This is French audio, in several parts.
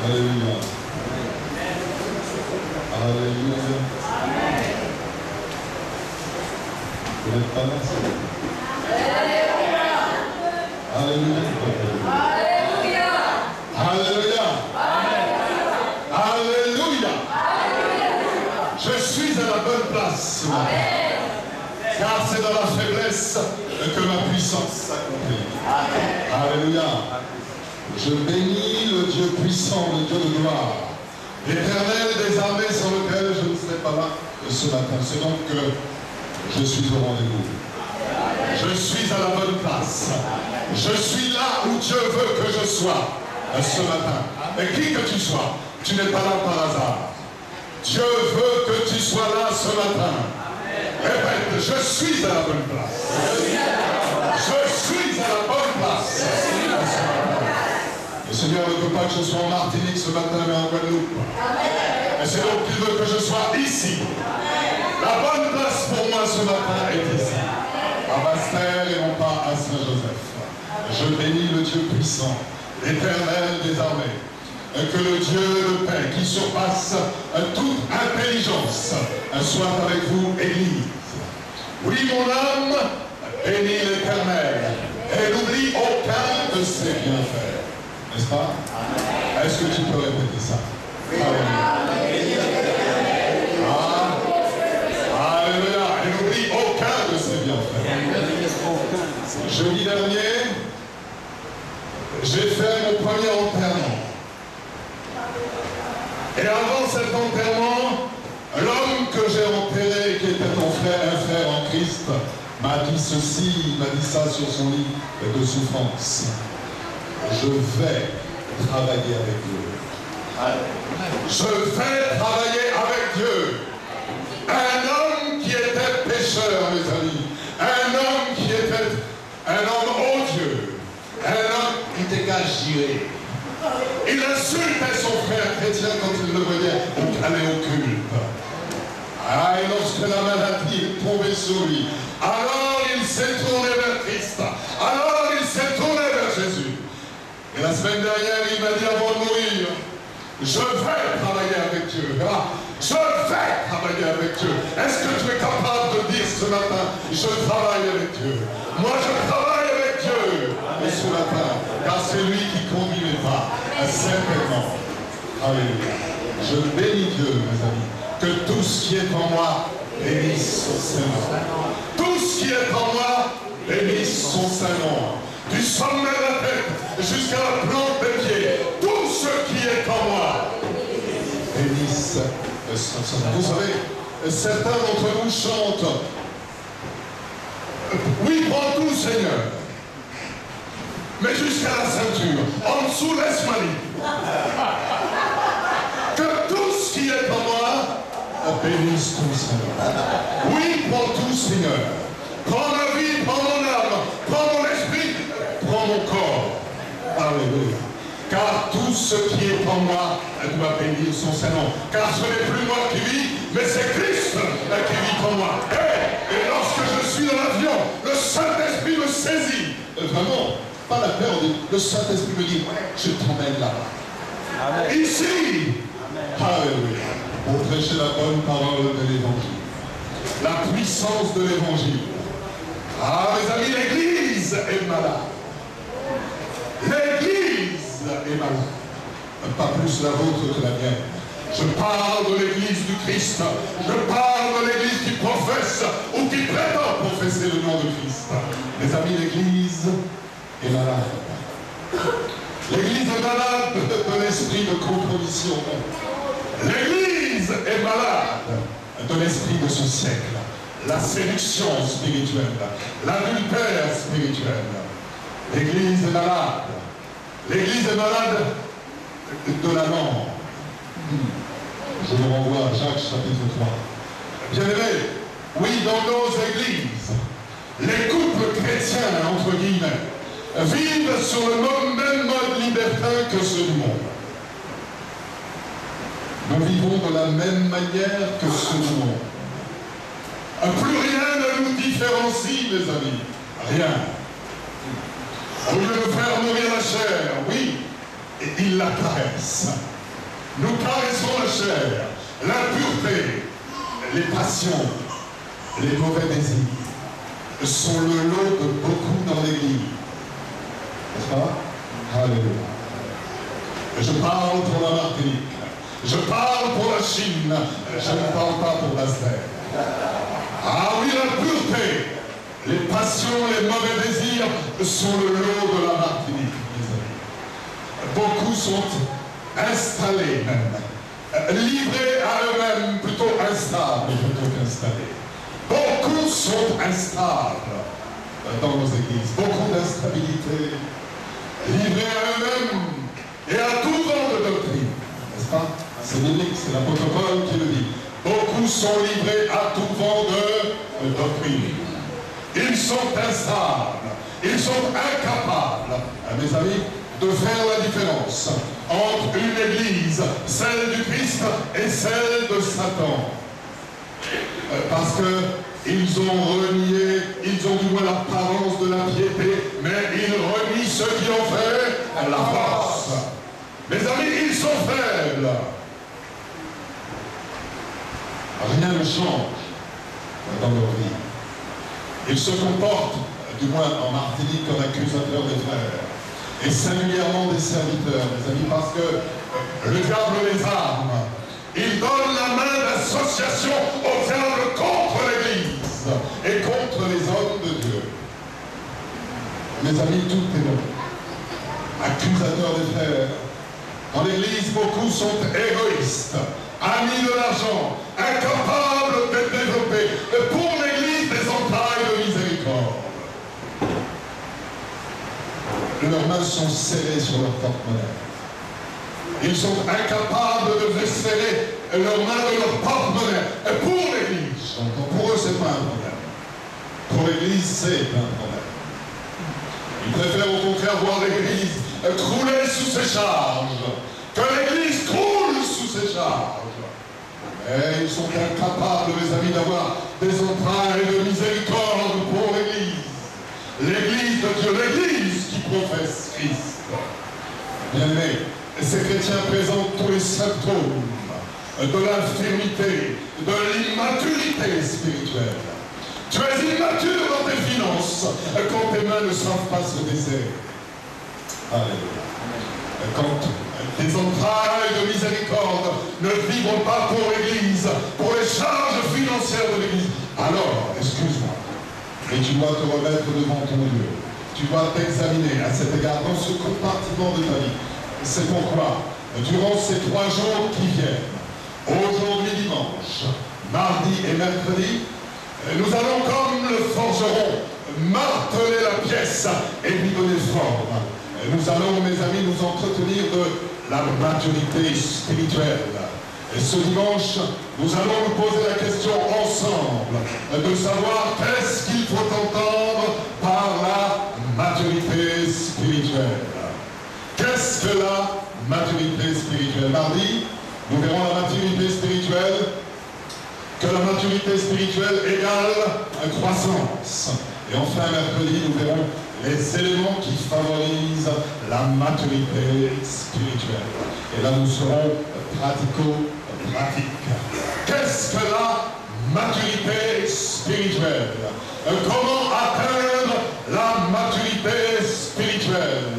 Alléluia. Alléluia. Vous n'êtes pas là, c'est bon. Alléluia. Alléluia. Alléluia. Je suis à la bonne place. Car c'est dans la faiblesse que ma puissance s'accomplit. Alléluia. Je bénis le Dieu puissant, le Dieu de gloire, l'Éternel des armées sans lequel je ne serai pas là ce matin. C'est donc que je suis au rendez-vous. Je suis à la bonne place. Je suis là où Dieu veut que je sois ce matin. Et qui que tu sois, tu n'es pas là par hasard. Dieu veut que tu sois là ce matin. Répète, je suis à la bonne place. Je suis à la bonne place. Le Seigneur ne veut pas que je sois en Martinique ce matin, mais en Guadeloupe. Et c'est donc qu'il veut que je sois ici. La bonne place pour moi ce matin est ici. À Basse-Terre et non pas à Saint-Joseph. Je bénis le Dieu puissant, l'Éternel des armées. Que le Dieu de paix qui surpasse toute intelligence soit avec vous, Église. Oui, mon âme, bénis l'Éternel et n'oublie aucun de ses bienfaits. N'est-ce pas? Est-ce que tu peux répéter ça? Alléluia. Alléluia. Et n'oublie aucun de ses bienfaits. Jeudi dernier, j'ai fait mon premier enterrement. Et avant cet enterrement, l'homme que j'ai enterré, qui était un frère en Christ, m'a dit ceci, il m'a dit ça sur son lit de souffrance. Je vais travailler avec Dieu. Je vais travailler avec Dieu. Un homme qui était pécheur, mes amis. Un homme qui était un homme odieux. Un homme qui était gagé. Il insultait son frère chrétien quand il le voyait aller au culte. Ah, et lorsque la maladie est tombée sur lui, alors il s'est tourné vers Christ. Alors il s'est tourné vers Jésus. Et la semaine dernière, il m'a dit avant de mourir, je vais travailler avec Dieu. Je vais travailler avec Dieu. Est-ce que tu es capable de dire ce matin, je travaille avec Dieu? Moi, je travaille avec Dieu. Et ce matin, car c'est lui qui conduit mes pas. Certainement. Alléluia. Je bénis Dieu, mes amis. Que tout ce qui est en moi bénisse son Saint-Nom. Tout ce qui est en moi bénisse son Saint-Nom. Du sommet de la tête jusqu'à la plante des pieds. Tout ce qui est en moi bénisse son Saint-Nom. Vous savez, certains d'entre nous chantent. Oui, prends tout, Seigneur. Mais jusqu'à la ceinture, en dessous, laisse-moi libre. Que tout ce qui est en moi bénisse ton Seigneur. Oui, prends tout, Seigneur. Prends ma vie, prends mon âme, prends mon esprit, prends mon corps. Alléluia. Car tout ce qui est en moi doit bénir son Seigneur. Car ce n'est plus moi qui vis, mais c'est Christ qui vit en moi. Et lorsque je suis dans l'avion, le Saint-Esprit me saisit. Vraiment. Pas la peur, le Saint-Esprit me dit, je t'emmène là-bas. Ici, alléluia, pour prêcher la bonne parole de l'Évangile. La puissance de l'Évangile. Ah, mes amis, l'Église est malade. L'Église est malade. Pas plus la vôtre que la mienne. Je parle de l'Église du Christ. Je parle de l'Église qui professe ou qui prétend professer le nom de Christ. Mes amis, l'Église est malade. L'Église est malade de l'esprit de compromission. L'Église est malade de l'esprit de ce siècle. La séduction spirituelle, l'adultère spirituel. L'Église est malade. L'Église est malade de la langue. Je vous renvoie à Jacques chapitre 3. Bien-aimés, oui, dans nos églises, les couples chrétiens, entre guillemets, vivent sur le même mode libertin que ceux du monde. Nous vivons de la même manière que ceux du monde. Plus rien ne nous différencie, mes amis. Rien. Au lieu de faire mourir la chair, oui, et il la caresse. nous caressons la chair, l'impureté, les passions, les mauvais désirs sont le lot de beaucoup dans l'Église. N'est-ce pas? Alléluia. Je parle pour la Martinique, je parle pour la Chine, je ne parle pas pour la Sphère. Ah oui, l'impureté, les passions, les mauvais désirs sont le lot de la Martinique, mes amis. Beaucoup sont installés même, livrés à eux-mêmes, plutôt instables plutôt qu'installés. Beaucoup sont instables dans nos églises, beaucoup d'instabilité, livrés à eux-mêmes et à tout vent de doctrine, n'est-ce pas? C'est biblique, c'est l'apôtre Paul qui le dit. Beaucoup sont livrés à tout vent de doctrine. Ils sont instables, ils sont incapables, mes amis, de faire la différence entre une église, celle du Christ, et celle de Satan. Parce qu'ils ont renié, ils ont du moins l'apparence de la piété, mais ils renient ceux qui ont fait la force. Mes amis, ils sont faibles. Rien ne change dans leur vie. Ils se comportent, du moins en Martinique, comme accusateurs des frères, et singulièrement des serviteurs, mes amis, parce que le diable les arme. Il donne la main d'association au diable contre l'Église et contre les hommes de Dieu. Mes amis, tout est bon. Accusateurs des frères. Dans l'Église, beaucoup sont égoïstes, amis de l'argent, incapables de développer pour l'Église des entrailles de miséricorde. Leurs mains sont serrées sur leur porte-monnaie. Ils sont incapables de serrer leurs mains de leur porte-monnaie pour l'Église. Donc pour eux, ce n'est pas un problème. Pour l'Église, c'est un problème. Ils préfèrent au contraire voir l'Église crouler sous ses charges, que l'Église croule sous ses charges. Mais ils sont incapables, mes amis, d'avoir des entrailles de miséricorde pour l'Église. L'Église de Dieu, l'Église qui professe Christ. Bien-aimés, ces chrétiens présentent tous les symptômes de l'infirmité, de l'immaturité spirituelle. Tu es immature dans tes finances quand tes mains ne savent pas se dessainer. Alléluia. Quand tes entrailles de miséricorde ne vibrent pas pour l'Église, pour les charges financières de l'Église, alors, excuse-moi, mais tu dois te remettre devant ton Dieu. Tu dois t'examiner à cet égard dans ce compartiment de ta vie. C'est pourquoi, durant ces 3 jours qui viennent, aujourd'hui dimanche, mardi et mercredi, nous allons, comme le forgeron, marteler la pièce et lui donner forme. Nous allons, mes amis, nous entretenir de la maturité spirituelle. Et ce dimanche, nous allons nous poser la question ensemble de savoir qu'est-ce qu'il faut entendre par la maturité spirituelle. Qu'est-ce que la maturité spirituelle? Mardi, nous verrons la maturité spirituelle, que la maturité spirituelle égale croissance. Et enfin, mercredi, nous verrons les éléments qui favorisent la maturité spirituelle. Et là, nous serons pratico-pratiques. Qu'est-ce que la maturité spirituelle? Comment atteindre la maturité spirituelle?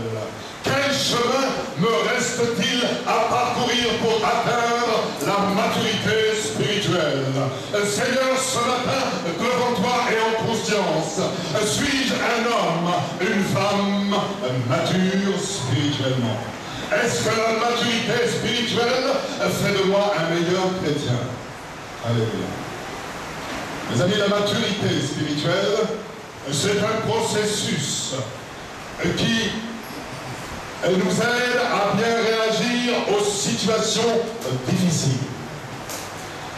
Quel chemin me reste-t-il à parcourir pour atteindre la maturité spirituelle? Seigneur, ce matin, devant toi et en conscience, suis-je un homme, une femme mature spirituellement? Est-ce que la maturité spirituelle fait de moi un meilleur chrétien? Alléluia. Mes amis, la maturité spirituelle, c'est un processus qui nous aide à bien réagir aux situations difficiles,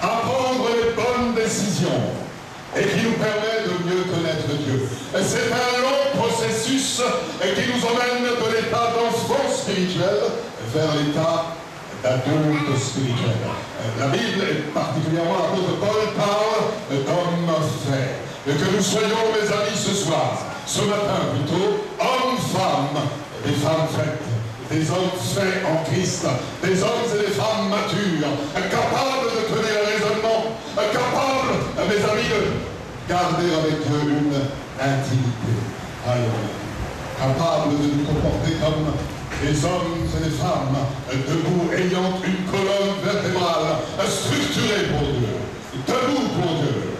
à prendre les bonnes décisions et qui nous permet de mieux connaître Dieu. C'est un long processus qui nous emmène de l'état d'enfant spirituel vers l'état d'adulte spirituel. La Bible, et particulièrement l'apôtre Paul, parle d'hommes faits. Et que nous soyons, mes amis, ce soir, ce matin plutôt, hommes, femmes, des femmes faites, des hommes faits en Christ, des hommes et des femmes matures, capables de tenir le raisonnement, capables, mes amis, de garder avec Dieu une intimité. Alléluia. Capables de nous comporter comme des hommes et des femmes debout, ayant une colonne vertébrale structurée pour Dieu, debout pour Dieu.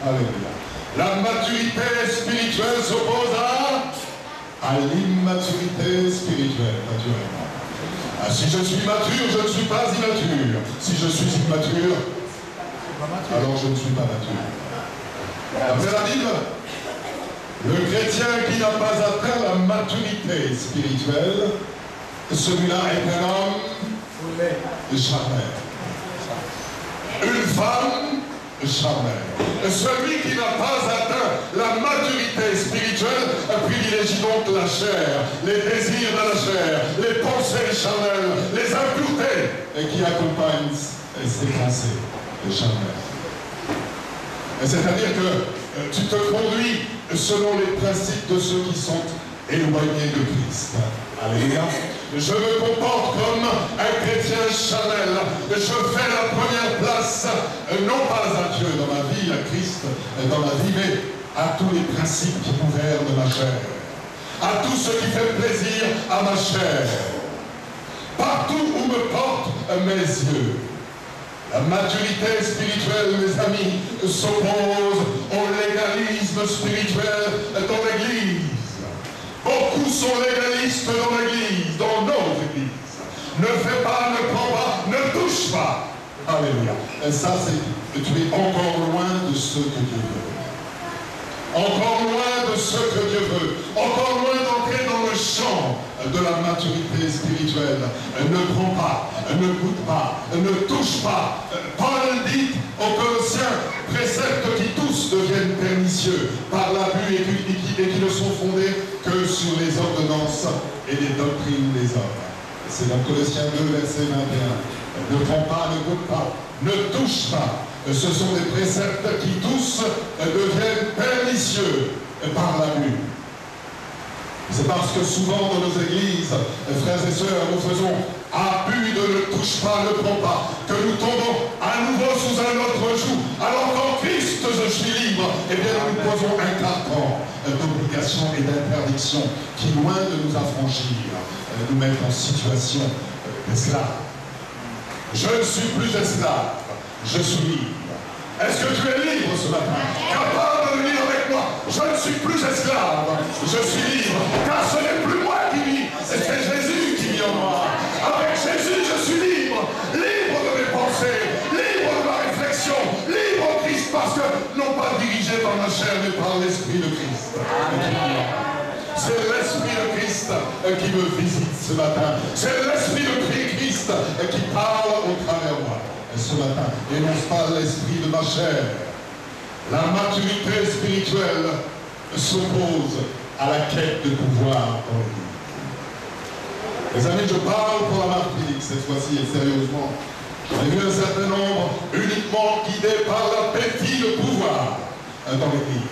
Alléluia. La maturité spirituelle s'oppose à l'immaturité spirituelle, naturellement. Si je suis mature, je ne suis pas immature. Si je suis immature, alors je ne suis pas mature. Après la Bible, le chrétien qui n'a pas atteint la maturité spirituelle, celui-là est un homme charnel. Une femme charnelle. Celui qui n'a pas atteint la maturité spirituelle privilégie donc la chair, les désirs de la chair, les pensées charnelles, les impuretés, et qui accompagnent ces pensées charnelles. C'est-à-dire que tu te conduis selon les principes de ceux qui sont éloignés de Christ. Alléluia. Je me comporte comme un chrétien charnel. Je fais la première place, non pas à Dieu dans ma vie, à Christ dans ma vie, mais à tous les principes qui gouvernent ma chair. À tout ce qui fait plaisir à ma chair. Partout où me portent mes yeux. La maturité spirituelle, mes amis, s'oppose au légalisme spirituel dans l'Église. Beaucoup sont légalistes dans l'Église, dans nos églises. Ne fais pas, ne prends pas, ne touche pas. Alléluia. Et ça, c'est que tu es encore loin de ce que Dieu veut. Encore loin de ce que Dieu veut. Encore loin d'entrer dans le champ de la maturité spirituelle. Ne prends pas, ne goûte pas, ne touche pas. Paul dit aux Colossiens, préceptes qui tous deviennent pernicieux par l'abus et qui ne sont fondés que sur les ordonnances et les doctrines des hommes. C'est dans Colossiens 2, verset 21. Ne prends pas, ne goûte pas, ne touche pas. Ce sont des préceptes qui tous deviennent pernicieux par l'abus. C'est parce que souvent dans nos églises, frères et sœurs, nous faisons abus de ne touche pas, ne prends pas, que nous tombons à nouveau sous un autre joug. Alors qu'en Christ je suis libre, eh bien nous posons un carcan d'obligation et d'interdiction qui, loin de nous affranchir, nous met en situation d'esclave. Je ne suis plus esclave, je suis libre. Est-ce que tu es libre ce matin? Capable de venir avec moi? Je ne suis plus esclave, je suis libre, car ce n'est plus moi qui vis, c'est Jésus qui vit en moi. Avec Jésus, je suis libre, libre de mes pensées, libre de ma réflexion, libre en Christ, parce que non pas dirigé par ma chair, mais par l'Esprit de Christ. C'est l'Esprit de Christ qui me visite ce matin. C'est l'Esprit de Christ qui parle au travers de moi ce matin. Et non pas l'esprit de ma chair. La maturité spirituelle s'oppose à la quête de pouvoir dans l'Église. Les amis, je parle pour la marque Philippe cette fois-ci et sérieusement. J'ai vu un certain nombre uniquement guidés par l'appétit de pouvoir dans l'Église.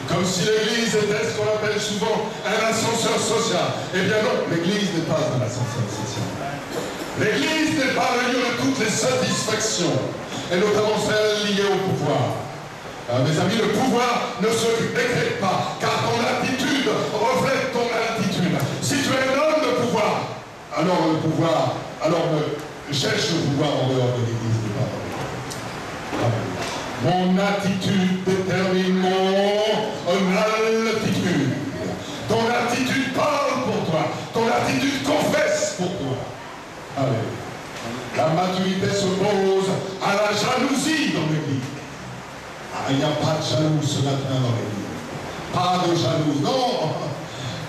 Comme si l'Église était ce qu'on appelle souvent un ascenseur social. Eh bien non, l'Église n'est pas un ascenseur social. L'Église n'est pas le lieu de toutes les satisfactions, et notamment celles liées au pouvoir. Mes amis, le pouvoir ne se décrète pas, car ton attitude reflète ton attitude. Si tu es un homme de pouvoir, alors le pouvoir, cherche le pouvoir en dehors de l'Église de Paris. Mon attitude détermine mon altitude. Ton attitude parle pour toi. Ton attitude confesse pour toi. Allez. La maturité s'oppose à la jalousie dans l'Église. Il n'y a pas de jaloux ce matin dans l'Église. Pas de jaloux. Non.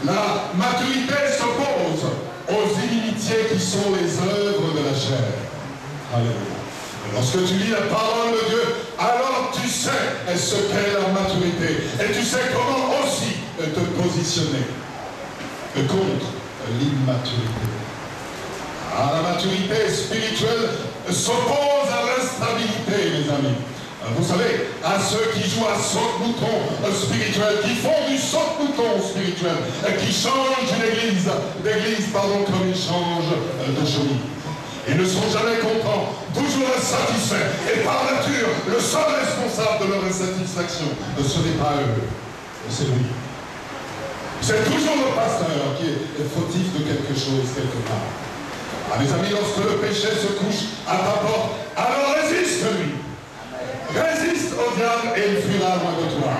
La maturité s'oppose aux inimitiés qui sont les œuvres de la chair. Alléluia. Lorsque tu lis la parole de Dieu, alors tu sais ce qu'est la maturité. Et tu sais comment aussi te positionner contre l'immaturité. La maturité spirituelle s'oppose à l'instabilité, mes amis. Vous savez, à ceux qui jouent à saute-mouton spirituel, qui font du saute-mouton spirituel, qui changent d'église, comme ils changent de chemise. Ils ne sont jamais contents, toujours insatisfaits. Et par nature, le seul responsable de leur insatisfaction, ce n'est pas eux, c'est lui. C'est toujours le pasteur qui est fautif de quelque chose, quelque part. Ah, mes amis, lorsque le péché se couche à ta porte, alors résiste-lui. Résiste au diable et il fuira loin de toi.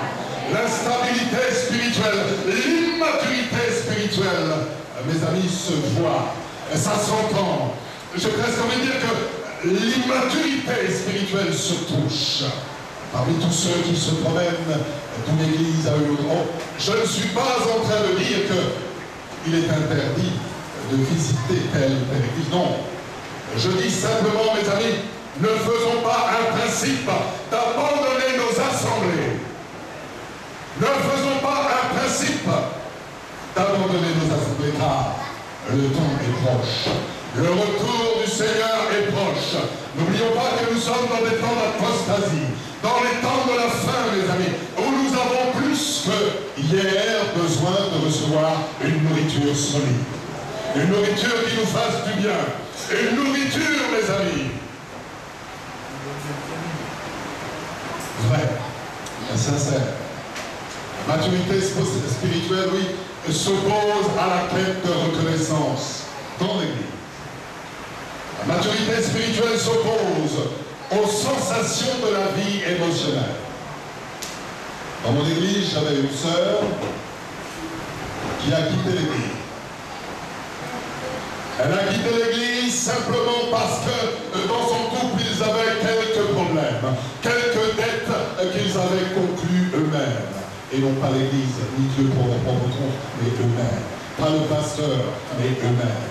L'instabilité spirituelle, l'immaturité spirituelle, mes amis, se voit, ça s'entend. J'ai presque envie de dire que l'immaturité spirituelle se touche. Parmi tous ceux qui se promènent d'une église à une autre, je ne suis pas en train de dire qu'il est interdit de visiter telle église. Non. Je dis simplement, mes amis, ne faisons pas un principe d'abandonner nos assemblées. Ne faisons pas un principe d'abandonner nos assemblées, car le temps est proche. Le retour du Seigneur est proche. N'oublions pas que nous sommes dans des temps d'apostasie, dans les temps de la fin, mes amis, où nous avons plus que hier besoin de recevoir une nourriture solide. Une nourriture qui nous fasse du bien. Une nourriture, mes amis, vraie, sincère. Maturité spirituelle, oui, s'oppose à la quête de reconnaissance dans l'Église. La maturité spirituelle s'oppose aux sensations de la vie émotionnelle. Dans mon église, j'avais une sœur qui a quitté l'église. Elle a quitté l'église simplement parce que dans son couple, ils avaient quelques problèmes, quelques dettes qu'ils avaient conclues eux-mêmes. Et non pas l'église, ni Dieu pour leur propre compte, mais eux-mêmes. Pas le pasteur, mais eux-mêmes.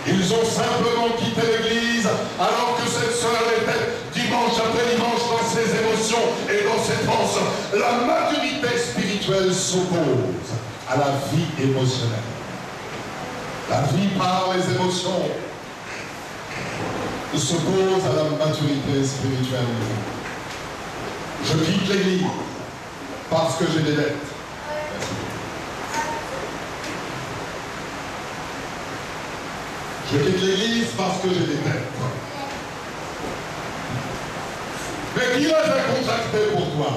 Ils ont simplement quitté l'église alors que cette sœur était dimanche après dimanche dans ses émotions et dans ses transes. La maturité spirituelle s'oppose à la vie émotionnelle. La vie par les émotions s'oppose à la maturité spirituelle. Je quitte l'église parce que j'ai des dettes. Je quitte l'église parce que j'ai des dettes. Mais qui les a contractées pour toi?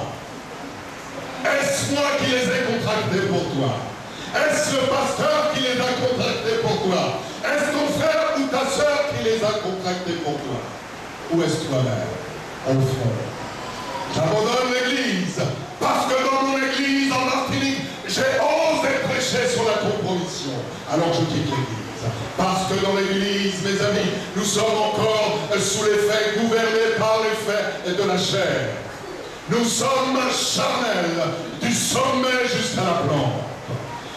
Est-ce moi qui les ai contractées pour toi? Est-ce le pasteur qui les a contractées pour toi? Est-ce ton frère ou ta soeur qui les a contractées pour toi? Ou est-ce toi-même, au fond? J'abandonne l'église parce que dans mon église en Martinique, j'ai osé prêcher sur la compromission. Alors je quitte l'église. Parce que dans l'église, mes amis, nous sommes encore sous l'effet, gouvernés par l'effet de la chair. Nous sommes charnels du sommet jusqu'à la plante.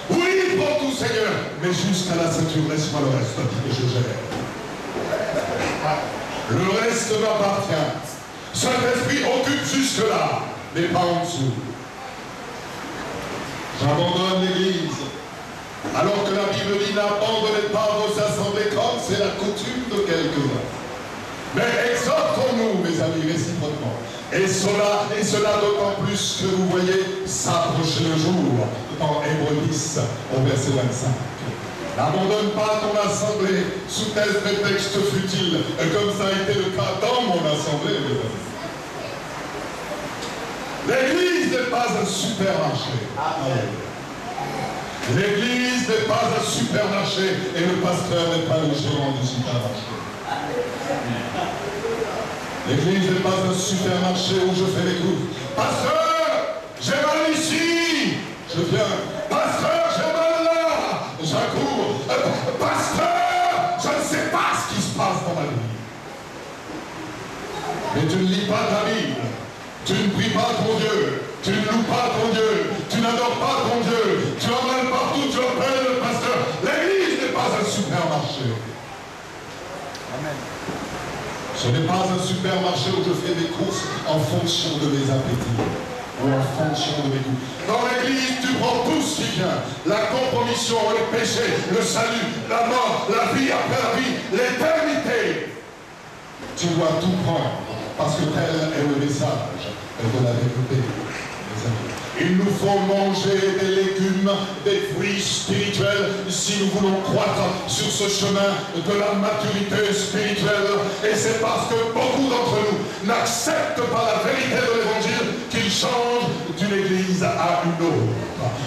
Oui, pour tout Seigneur, mais jusqu'à la ceinture, laisse-moi le reste, et je gère. Le reste m'appartient. Saint-Esprit occupe jusque-là, mais pas en dessous. J'abandonne l'église. Alors que la Bible dit, n'abandonnez pas vos assemblées comme c'est la coutume de quelques-uns. Mais exhortons-nous, mes amis, réciproquement. Et cela d'autant plus que vous voyez s'approcher le jour, dans Hébreux 10, au verset 25. N'abandonne pas ton assemblée sous tel prétexte futile, comme ça a été le cas dans mon assemblée, mes amis. L'église n'est pas un supermarché. Amen. L'église n'est pas un supermarché et le pasteur n'est pas le gérant du supermarché. L'église n'est pas un supermarché où je fais les courses. Pasteur, j'ai mal ici. Je viens. Pasteur, j'ai mal là. J'accours. Pasteur, je ne sais pas ce qui se passe dans ma vie. Mais tu ne lis pas ta Bible. Tu ne pries pas ton Dieu. Tu ne loues pas ton Dieu. Tu n'adores pas ton Dieu. Tu emmènes partout, tu appelles le pasteur. L'église n'est pas un supermarché. Amen. Ce n'est pas un supermarché où je fais des courses en fonction de mes appétits ou en fonction de mes goûts. Dans l'église, tu prends tout ce qui vient. La compromission, le péché, le salut, la mort, la vie après la vie, l'éternité. Tu dois tout prendre. parce que tel est le message de la vérité, mes amis. Il nous faut manger des légumes, des fruits spirituels si nous voulons croître sur ce chemin de la maturité spirituelle. Et c'est parce que beaucoup d'entre nous n'acceptent pas la vérité de l'évangile qu'ils changent d'une église à une autre.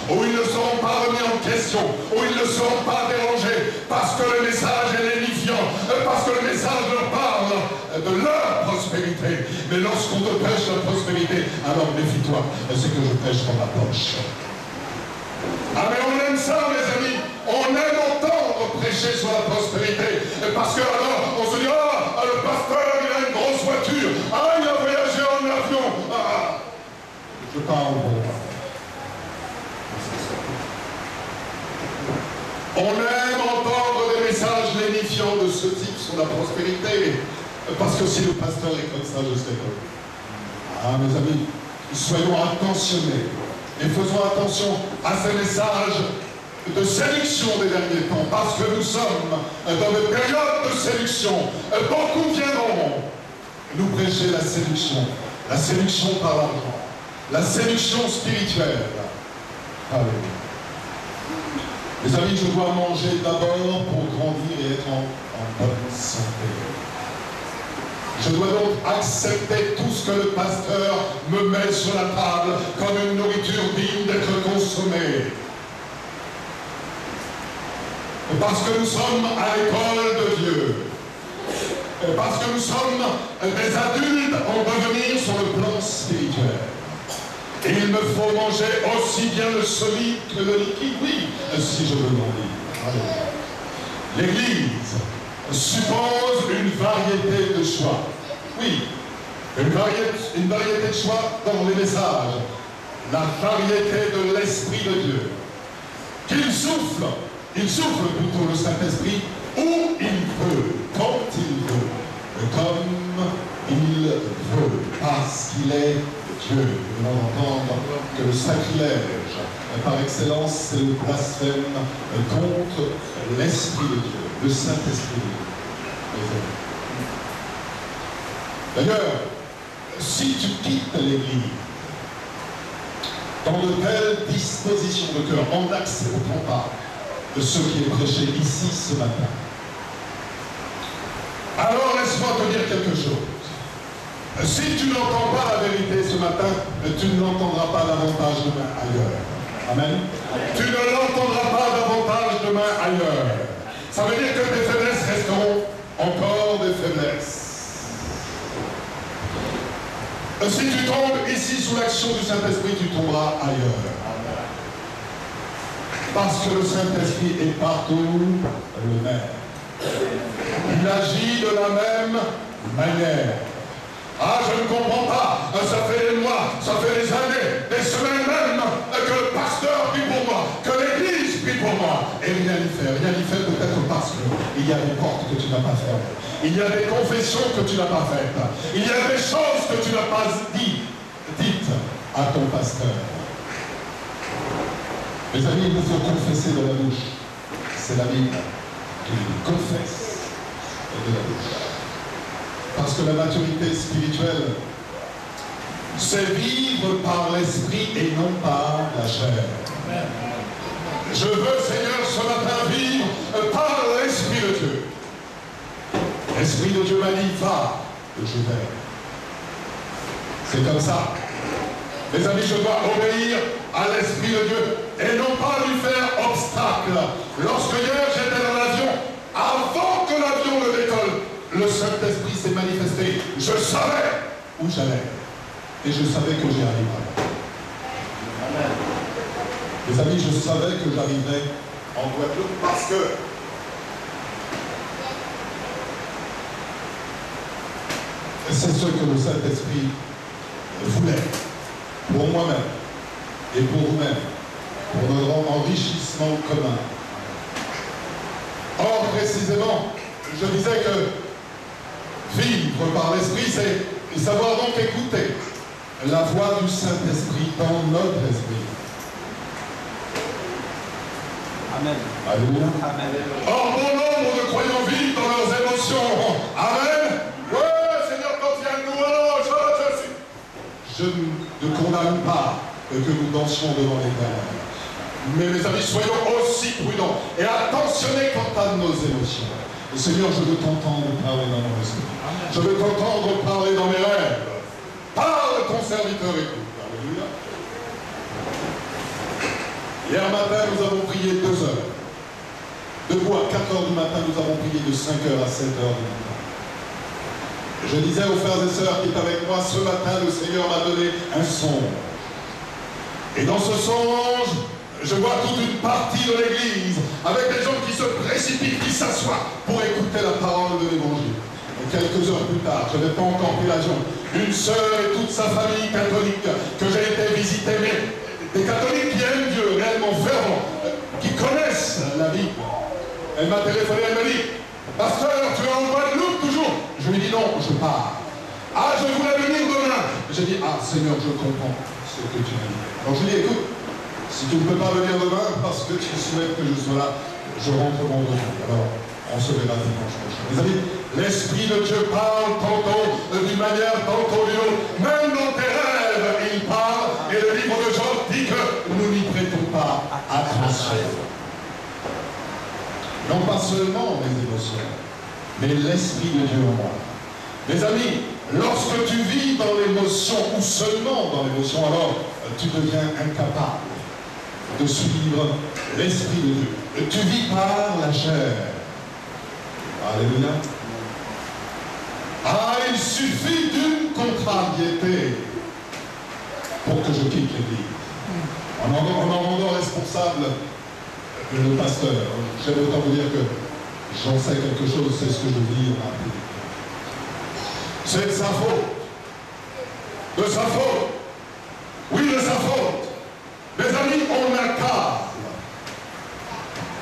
Où ils ne seront pas remis en question, où ils ne seront pas dérangés, parce que le message est lénifiant, parce que le message leur parle de leur prospérité. Mais lorsqu'on te prêche la prospérité, alors méfie-toi, c'est que je prêche dans la poche. Ah mais on aime ça, mes amis, on aime entendre prêcher sur la prospérité, parce que alors on se dit, ah, le pasteur il a une grosse voiture, ah il a voyagé en avion, ah. Je parle pour moi. On aime entendre des messages lénifiants de ce type sur la prospérité, parce que si le pasteur est comme ça, je sais pas. Ah, mes amis, soyons attentionnés et faisons attention à ces messages de séduction des derniers temps, parce que nous sommes dans des périodes de séduction. Beaucoup viendront nous prêcher la séduction par l'argent, la séduction spirituelle. Alléluia. Mes amis, je dois manger d'abord pour grandir et être en bonne santé. Je dois donc accepter tout ce que le pasteur me met sur la table comme une nourriture digne d'être consommée. Parce que nous sommes à l'école de Dieu. Parce que nous sommes des adultes en devenir sur le plan spirituel. Et il me faut manger aussi bien le solide que le liquide, oui, si je veux grandir. L'Église suppose une variété de choix. Oui, une variété de choix dans les messages. La variété de l'Esprit de Dieu. Qu'il souffle plutôt le Saint-Esprit, où il veut, quand il veut, comme il veut, parce qu'il est Dieu. Nous allons entendre que le sacrilège, par excellence, c'est le blasphème contre l'Esprit de Dieu, le Saint-Esprit de Dieu. D'ailleurs, si tu quittes l'Église dans de telles dispositions de cœur, en n'acceptant pas de ce qui est prêché ici ce matin, alors laisse-moi te dire quelque chose. Si tu n'entends pas la vérité ce matin, tu ne l'entendras pas davantage demain ailleurs. Amen. Tu ne l'entendras pas davantage demain ailleurs. Ça veut dire que tes faiblesses resteront encore des faiblesses. Si tu tombes ici sous l'action du Saint-Esprit, tu tomberas ailleurs. Parce que le Saint-Esprit est partout le même. Il agit de la même manière. Ah, je ne comprends pas. Ça fait des mois, ça fait des années, des semaines même que le pasteur prie pour moi, que l'Église prie pour moi. Et rien n'y fait. Rien n'y fait peut-être parce qu'il y a des portes que tu n'as pas fermées. Il y a des confessions que tu n'as pas faites. Il y a des choses que tu n'as pas dites à ton pasteur. Mes amis, il nous faut confesser de la bouche. C'est la Bible qui confesse de la bouche. Parce que la maturité spirituelle, c'est vivre par l'esprit et non par la chair. Je veux, Seigneur, ce matin vivre par l'Esprit de Dieu. L'Esprit de Dieu m'a dit, va, et je vais. C'est comme ça. Mes amis, je dois obéir à l'Esprit de Dieu et non pas lui faire obstacle. Lorsque hier j'étais dans l'avion, avant que l'avion ne décolle, le Saint-Esprit s'est manifesté. Je savais où j'allais. Et je savais que j'y arriverais. Amen. Mes amis, je savais que j'arriverais en Guadeloupe parce que c'est ce que le Saint-Esprit voulait. Pour moi-même et pour vous-même. Pour notre enrichissement commun. Or, précisément, je disais que vivre par l'Esprit, c'est savoir donc écouter la voix du Saint-Esprit dans notre esprit. Amen. Alléluia. Amen. Or, bon nombre de croyants vivent dans leurs émotions. Amen. Ouais, Seigneur, quand il y a une louange, je ne condamne pas que nous dansions devant l'Éternel. Mais mes amis, soyons aussi prudents et attentionnés quant à nos émotions. Et Seigneur, je veux t'entendre parler dans mon esprit. Je veux t'entendre parler dans mes rêves. Parle, ton serviteur écoute. Alléluia. Hier matin, nous avons prié 2 heures. Debout à 4 heures du matin, nous avons prié de 5 heures à 7 heures du matin. Je disais aux frères et sœurs qui étaient avec moi, ce matin, le Seigneur m'a donné un songe. Et dans ce songe, je vois toute une partie de l'église avec des gens qui se précipitent, qui s'assoient pour écouter la parole de l'évangile. Et quelques heures plus tard, je n'ai pas encore pris l'avion, une sœur et toute sa famille catholique que j'ai été visiter, mais des catholiques qui aiment Dieu, réellement fervents, qui connaissent la Bible. Elle m'a téléphoné, elle m'a dit, pasteur, tu es en Guadeloupe toujours? Je lui ai dit non, je pars. Ah, je voulais venir demain. J'ai dit, ah Seigneur, je comprends ce que tu m'as dit. Alors je lui ai dit, écoute, si tu ne peux pas venir demain parce que tu souhaites que je sois là, je rentre vendredi. Alors, on se verra dimanche prochain. Mes amis, l'Esprit de Dieu parle tantôt d'une manière, tantôt d'une autre. Même dans tes rêves, il parle. Et le livre de Job dit que nous n'y prêtons pas attention. Non pas seulement mes émotions, mais l'Esprit de Dieu en moi. Mes amis, lorsque tu vis dans l'émotion ou seulement dans l'émotion, alors tu deviens incapable de suivre l'Esprit de Dieu. Tu vis par la chair. Alléluia. Ah, il suffit d'une contrariété pour que je quitte l'église. En en rendant responsable le pasteur. J'aimerais autant vous dire que j'en sais quelque chose, c'est ce que je vis en Afrique. C'est de sa faute. De sa faute. Oui, de sa faute. Mes amis, on accable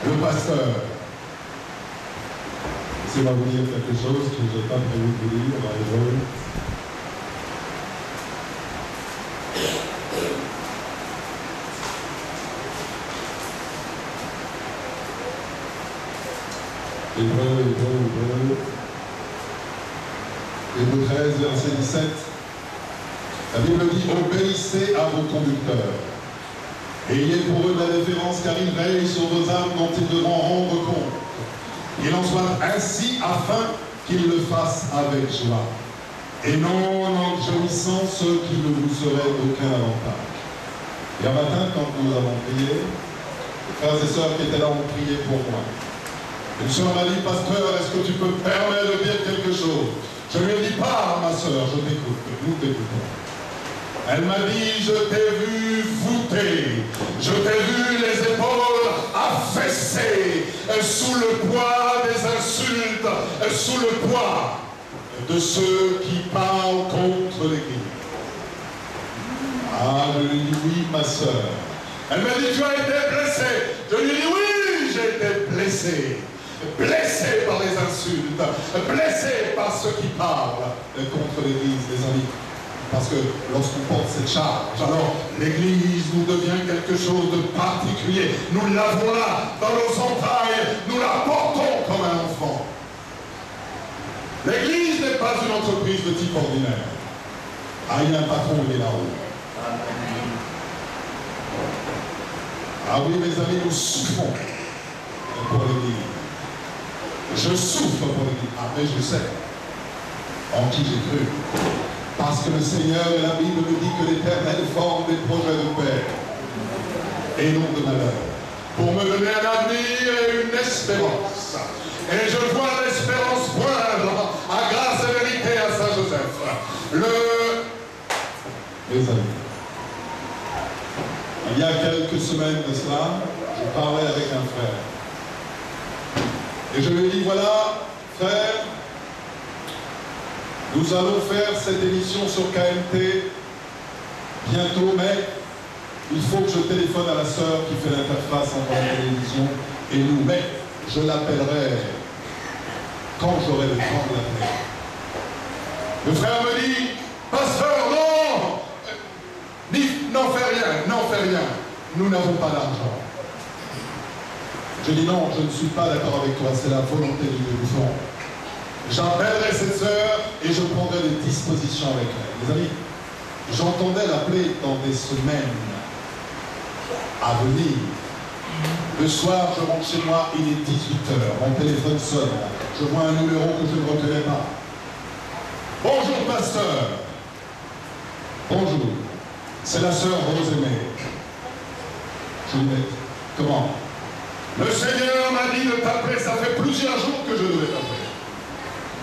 le pasteur. Laissez-moi vous dire quelque chose que je n'ai pas prévu de vous dire dans les rôles. Hébreux 13, verset 17. La Bible dit, obéissez à vos conducteurs. Ayez pour eux de la déférence, car ils veillent sur vos âmes dont ils devront rendre compte. Il en soit ainsi afin qu'ils le fassent avec joie, et non en jouissant ceux qui ne vous seraient d'aucun avantage. Hier matin, quand nous avons prié, les frères et sœurs qui étaient là ont prié pour moi. Une sœur m'a dit, pasteur, est-ce que tu peux me permettre de dire quelque chose? Je lui ai dit, pas ma sœur, je t'écoute, nous t'écoutons. Elle m'a dit, je t'ai vu voûter, je t'ai vu les épaules affaissées sous le poids des insultes, sous le poids de ceux qui parlent contre l'Église. Ah, je lui ai dit, oui, ma sœur. Elle m'a dit, tu as été blessée. Je lui ai dit, oui, j'ai été blessé. Blessé par les insultes, blessé par ceux qui parlent contre l'Église, les amis. Parce que lorsqu'on porte cette charge, alors l'Église nous devient quelque chose de particulier. Nous l'avons là, dans nos entrailles, nous la portons comme un enfant. L'Église n'est pas une entreprise de type ordinaire. Ah, il y a un patron, il est là-haut. Ah oui, mes amis, nous souffrons pour l'Église. Je souffre pour l'Église. Ah, mais je sais en qui j'ai cru. Parce que le Seigneur et la Bible nous dit que l'Éternel forme des projets de paix et non de malheur, pour me donner un avenir et une espérance. Et je vois l'espérance poindre à grâce et vérité à Saint-Joseph. Mes amis, il y a quelques semaines de cela, je parlais avec un frère. Et je lui ai dit, voilà, frère, nous allons faire cette émission sur KMT bientôt, mais il faut que je téléphone à la sœur qui fait l'interface entre la télévision et nous. Mais je l'appellerai quand j'aurai le temps de l'appeler. Le frère me dit, pasteur, non, n'en fais rien, nous n'avons pas d'argent. Je dis non, je ne suis pas d'accord avec toi, c'est la volonté de Dieu. J'appellerai cette sœur et je prendrai des dispositions avec elle. Les amis, J'entendais l'appeler dans des semaines à venir. Le soir, je rentre chez moi, il est 18h, mon téléphone sonne. Je vois un numéro que je ne reconnais pas. Bonjour, pasteur. Bonjour. C'est la sœur Rosemée. Je lui dis, comment? Le Seigneur m'a dit de t'appeler, ça fait plusieurs jours que je devais t'appeler.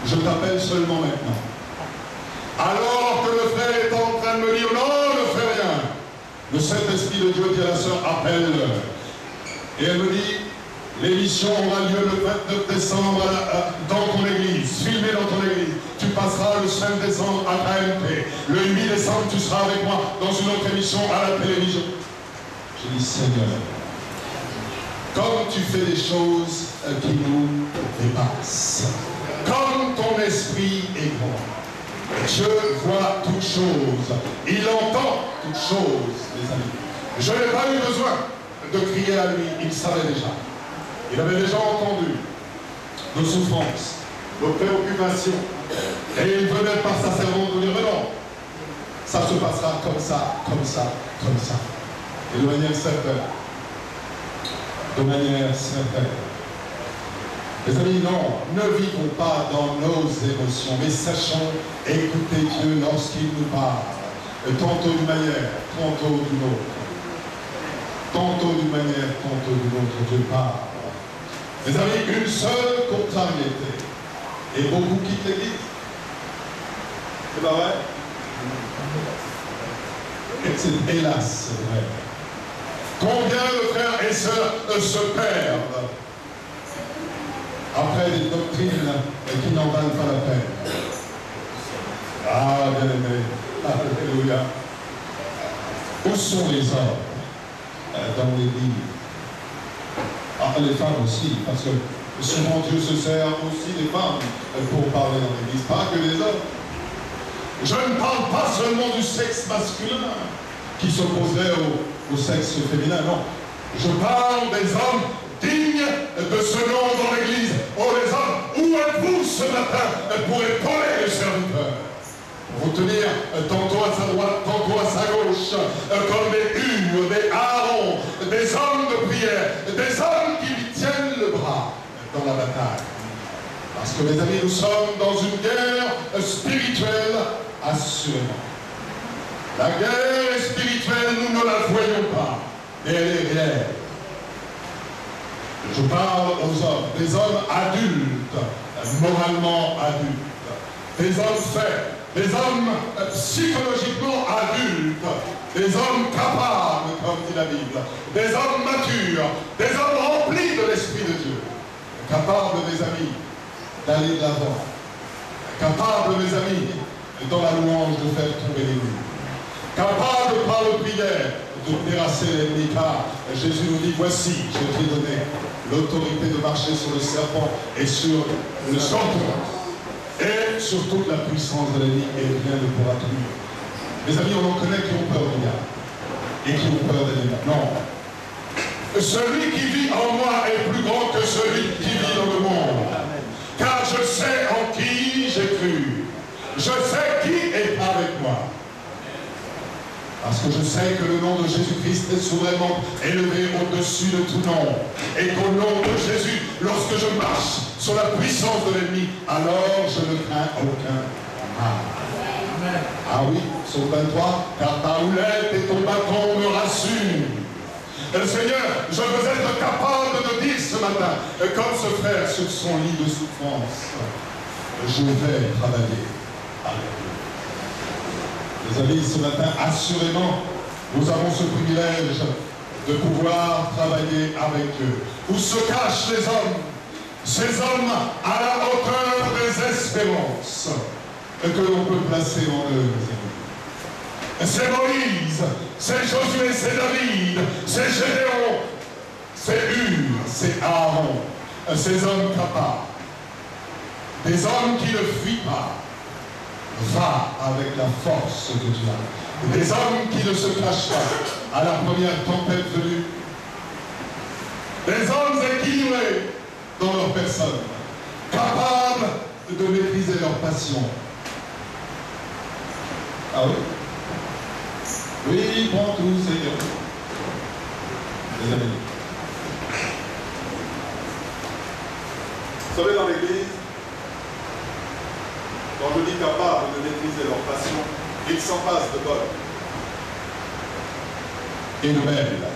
Je t'appelle seulement maintenant. Alors que le frère est en train de me dire, non, ne fais rien. Le Saint-Esprit de Dieu dit à la sœur, appelle-le. Et elle me dit, l'émission aura lieu le 29 décembre dans ton église, filmé dans ton église. Tu passeras le 5 décembre à KMP. Le 8 décembre, tu seras avec moi dans une autre émission à la télévision. Je dis, Seigneur, comme tu fais des choses qui nous dépassent, comme ton esprit est grand, Dieu voit toutes choses, il entend toutes choses, les amis. Je n'ai pas eu besoin de crier à lui, il savait déjà. Il avait déjà entendu nos souffrances, nos préoccupations. Et il venait par sa servante nous dire, mais non, ça se passera comme ça, comme ça, comme ça. Et de manière certaine. De manière certaine. Les amis, non, ne vivons pas dans nos émotions, mais sachons écouter Dieu lorsqu'il nous parle. Tantôt d'une manière, tantôt d'une autre. Tantôt d'une manière, tantôt d'une autre, Dieu parle. Les amis, une seule contrariété. Et beaucoup quittent l'église. C'est pas vrai? Et c'est hélas, c'est vrai. Combien de frères et sœurs se perdent après des doctrines qui n'en valent pas la peine? Ah, bien aimé, alléluia. Où sont les hommes dans l'église? Ah, les femmes aussi, parce que souvent Dieu se sert aussi des femmes pour parler dans l'église, pas que les hommes. Je ne parle pas seulement du sexe masculin qui s'opposerait au sexe féminin, non. Je parle des hommes dignes de ce nom dans l'église. Oh les hommes, où êtes-vous ce matin pour épauler les serviteurs? Pour vous tenir tantôt à sa droite, tantôt à sa gauche, comme des Hur, des Aaron, des hommes de prière, des hommes qui lui tiennent le bras dans la bataille. Parce que mes amis, nous sommes dans une guerre spirituelle, assurément. La guerre spirituelle, nous ne la voyons pas, mais elle est réelle. Je parle aux hommes, des hommes adultes, moralement adultes, des hommes faits, des hommes psychologiquement adultes, des hommes capables, comme dit la Bible, des hommes matures, des hommes remplis de l'Esprit de Dieu, capables, mes amis, d'aller de l'avant, capables, mes amis, dans la louange de faire tomber les murs, capables par le prière de terrasser l'ennemi, car Jésus nous dit, voici, je t'ai donné l'autorité de marcher sur le serpent et sur le scorpion et sur toute la puissance de l'ennemi, et rien ne pourra te nuire. Mes amis, on en connaît qui ont peur du diable et qui ont peur des démons. Non. Celui qui vit en moi est plus grand que celui qui vit dans le monde. Car je sais en qui j'ai cru. Je sais qui est avec moi. Parce que je sais que le nom de Jésus-Christ est souverainement élevé au-dessus de tout nom. Et qu'au nom de Jésus, lorsque je marche sur la puissance de l'ennemi, alors je ne crains aucun mal. Ah oui, psaume 23, car ta houlette et ton bâton me rassurent. Seigneur, je veux être capable de dire ce matin, comme ce frère sur son lit de souffrance, je vais travailler. Alléluia. Les amis, ce matin, assurément, nous avons ce privilège de pouvoir travailler avec Dieu. Où se cachent les hommes? Ces hommes à la hauteur des espérances que l'on peut placer en eux, mes amis. C'est Moïse, c'est Josué, c'est David, c'est Gédéon, c'est Hur, c'est Aaron. Ces hommes capables, des hommes qui ne fuient pas, va avec la force de Dieu. Des hommes qui ne se cachent pas à la première tempête venue. Des hommes équilibrés dans leur personne, capables de maîtriser leur passion. Ah oui? Oui, prends tout, Seigneur. Les amis. Vous savez, dans l'Église, quand je dis capable de maîtriser leur passion, ils s'en passent de bonnes. Et de belles.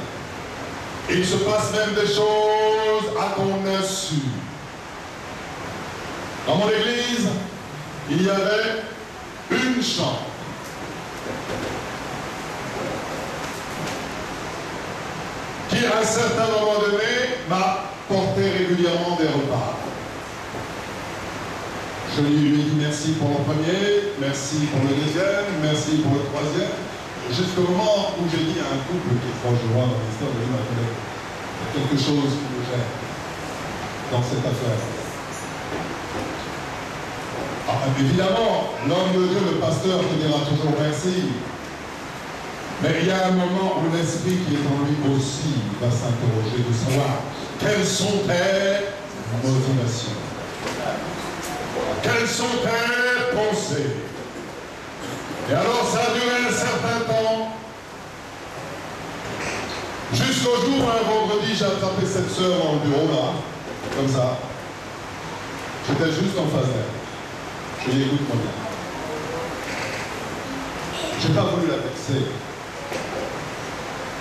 Il se passe même des choses à ton insu. Dans mon église, il y avait une chambre. Qui, à un certain moment donné, m'a porté régulièrement des repas. Je lui ai dit merci pour le premier, merci pour le deuxième, merci pour le troisième. Jusqu'au moment où j'ai dit à un couple qui est proche de moi dans l'histoire de ma collègue, il y a quelque chose qui me gêne dans cette affaire. Alors, évidemment, l'homme de Dieu, le pasteur, te dira toujours merci. Mais il y a un moment où l'esprit qui est en lui aussi va s'interroger de savoir quelles sont tes motivations. Quelles sont tes pensées? Et alors ça a duré un certain temps. Jusqu'au jour où un vendredi, j'ai attrapé cette sœur dans le bureau là, comme ça. J'étais juste en face d'elle. Je lui ai dit, écoute-moi bien. J'ai pas voulu la vexer.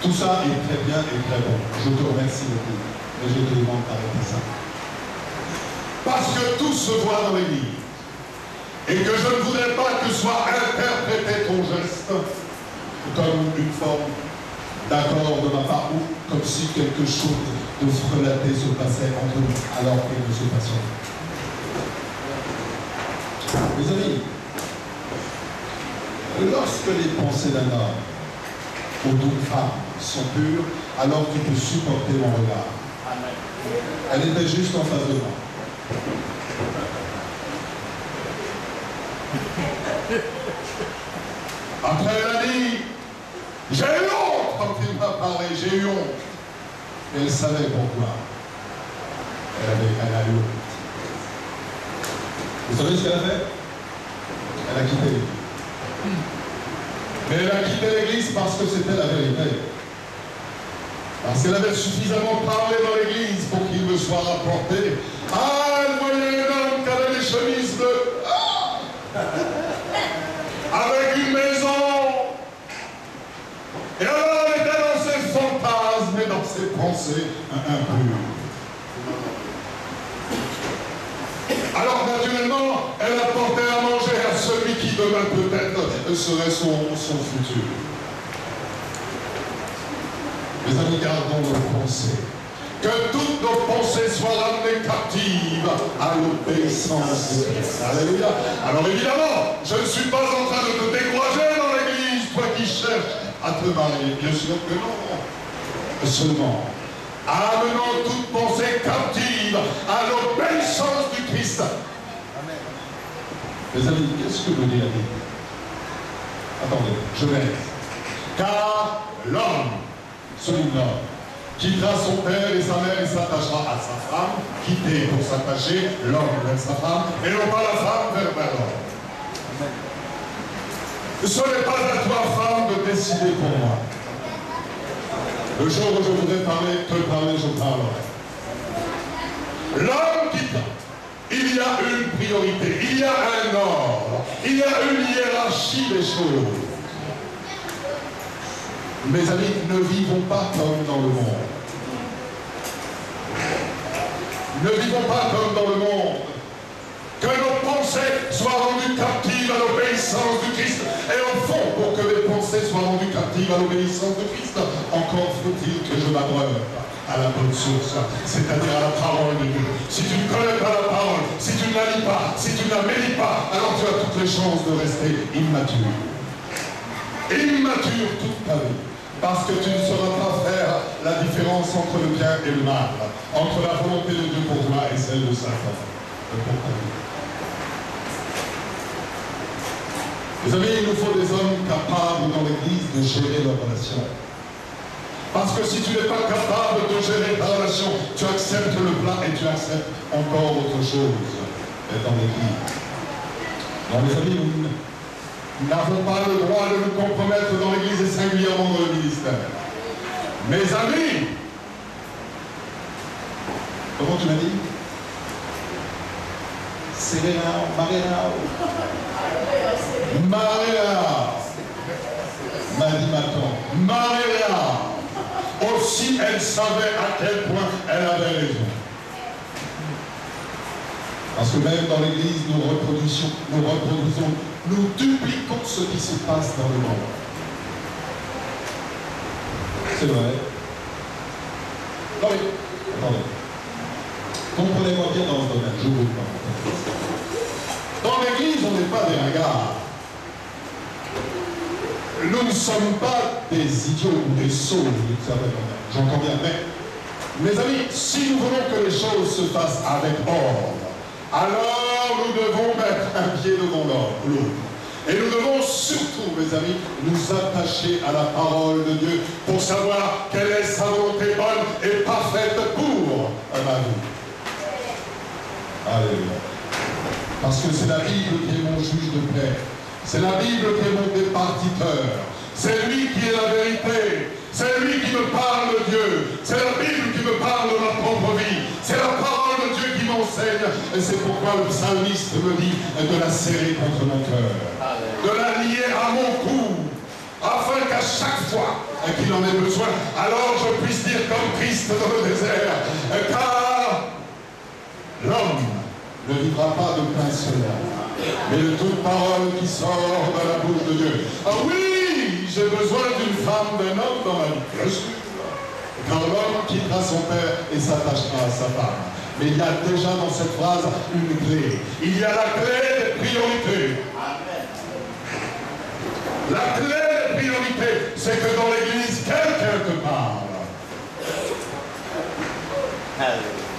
Tout ça est très bien et très bon. Je te remercie beaucoup. Mais je te demande d'arrêter ça. Parce que tout se voit dans l'église. Et que je ne voudrais pas que soit interprété ton geste comme une forme d'accord de ma part ou comme si quelque chose de frelaté se passait entre nous alors qu'il ne se passe rien. Mes amis, lorsque les pensées d'un homme ou d'une femme sont pures, alors tu peux supporter mon regard. Elle était juste en face de moi. Après elle a dit, j'ai eu honte quand il m'a parlé, j'ai eu honte. Et elle savait pourquoi. Elle a eu honte. Vous savez ce qu'elle a fait? Elle a quitté l'église. Mais elle a quitté l'église parce que c'était la vérité. Parce qu'elle avait suffisamment parlé dans l'église pour qu'il me soit rapporté. Ah, elle voyait un homme qui avait des chemises bleues. Ah, avec une maison. Et alors elle était dans ses fantasmes et dans ses pensées impures. Alors naturellement, elle apportait à manger à celui qui demain peut-être serait son futur. Mes amis, gardons nos pensées. Que toutes nos pensées soient ramenées captives à l'obéissance de Christ. Alléluia. Alors évidemment, je ne suis pas en train de te décourager dans l'église, toi qui cherches à te marier. Bien sûr que non. Seulement, amenons toute pensée captive à l'obéissance du Christ. Amen. Mes amis, qu'est-ce que veut dire la Bible? Attendez, je vais. Car l'homme, celui de l'homme, quittera son père et sa mère et s'attachera à sa femme. Quitter pour s'attacher l'homme vers sa femme et non pas la femme vers l'homme. Ce n'est pas à toi, femme, de décider pour moi. Le jour où je voudrais te parler, je parlerai. L'homme quitte. Il y a une priorité, il y a un ordre, il y a une hiérarchie des choses. Mes amis, ne vivons pas comme dans le monde. Ne vivons pas comme dans le monde. Que nos pensées soient rendues captives à l'obéissance du Christ. Et au fond, pour que mes pensées soient rendues captives à l'obéissance du Christ, encore faut-il que je m'abreuve à la bonne source, c'est-à-dire à la parole de Dieu. Si tu ne connais pas la parole, si tu ne la lis pas, si tu ne la médites pas, alors tu as toutes les chances de rester immature. Immature toute ta vie. Parce que tu ne sauras pas faire la différence entre le bien et le mal, entre la volonté de Dieu pour toi et celle de Satan. Mes amis, il nous faut des hommes capables dans l'église de gérer leurs relations. Parce que si tu n'es pas capable de gérer ta relation, tu acceptes le plat et tu acceptes encore autre chose dans l'église. Non, mes amis, n'avons pas le droit de nous compromettre dans l'Église et singulièrement dans le ministère. Mes amis, comment tu m'as dit? Serena, Maria, m'a dit ma tante. Maria, aussi elle savait à quel point elle avait raison. Parce que même dans l'Église, nous dupliquons ce qui se passe dans le monde. C'est vrai. Non mais, attendez. Comprenez-moi bien dans ce domaine, je vous parle. Dans l'Église, on n'est pas des ringards. Nous ne sommes pas des idiots ou des sots, d'une certaine manière. J'entends bien, mais, mes amis, si nous voulons que les choses se fassent avec ordre, alors nous devons mettre un pied devant l'autre. Et nous devons surtout, mes amis, nous attacher à la parole de Dieu pour savoir quelle est sa volonté bonne et parfaite pour ma vie. Alléluia. Parce que c'est la Bible qui est mon juge de paix. C'est la Bible qui est mon départiteur. C'est lui qui est la vérité. C'est lui qui me parle de Dieu. C'est la Bible qui me parle de ma propre vie. C'est la parole de Dieu qui m'enseigne. Et c'est pourquoi le psalmiste me dit de la serrer contre mon cœur. De la lier à mon cou. Afin qu'à chaque fois qu'il en ait besoin, alors je puisse dire comme Christ dans le désert. Car l'homme ne vivra pas de pain seul, mais de toute parole qui sort de la bouche de Dieu. Ah oui, j'ai besoin d'une femme, d'un homme dans ma vie, bien sûr. Car l'homme quittera son père et s'attachera à sa femme. Mais il y a déjà dans cette phrase une clé. Il y a la clé des priorités. La clé des priorités, c'est que dans l'Église, quelqu'un te parle.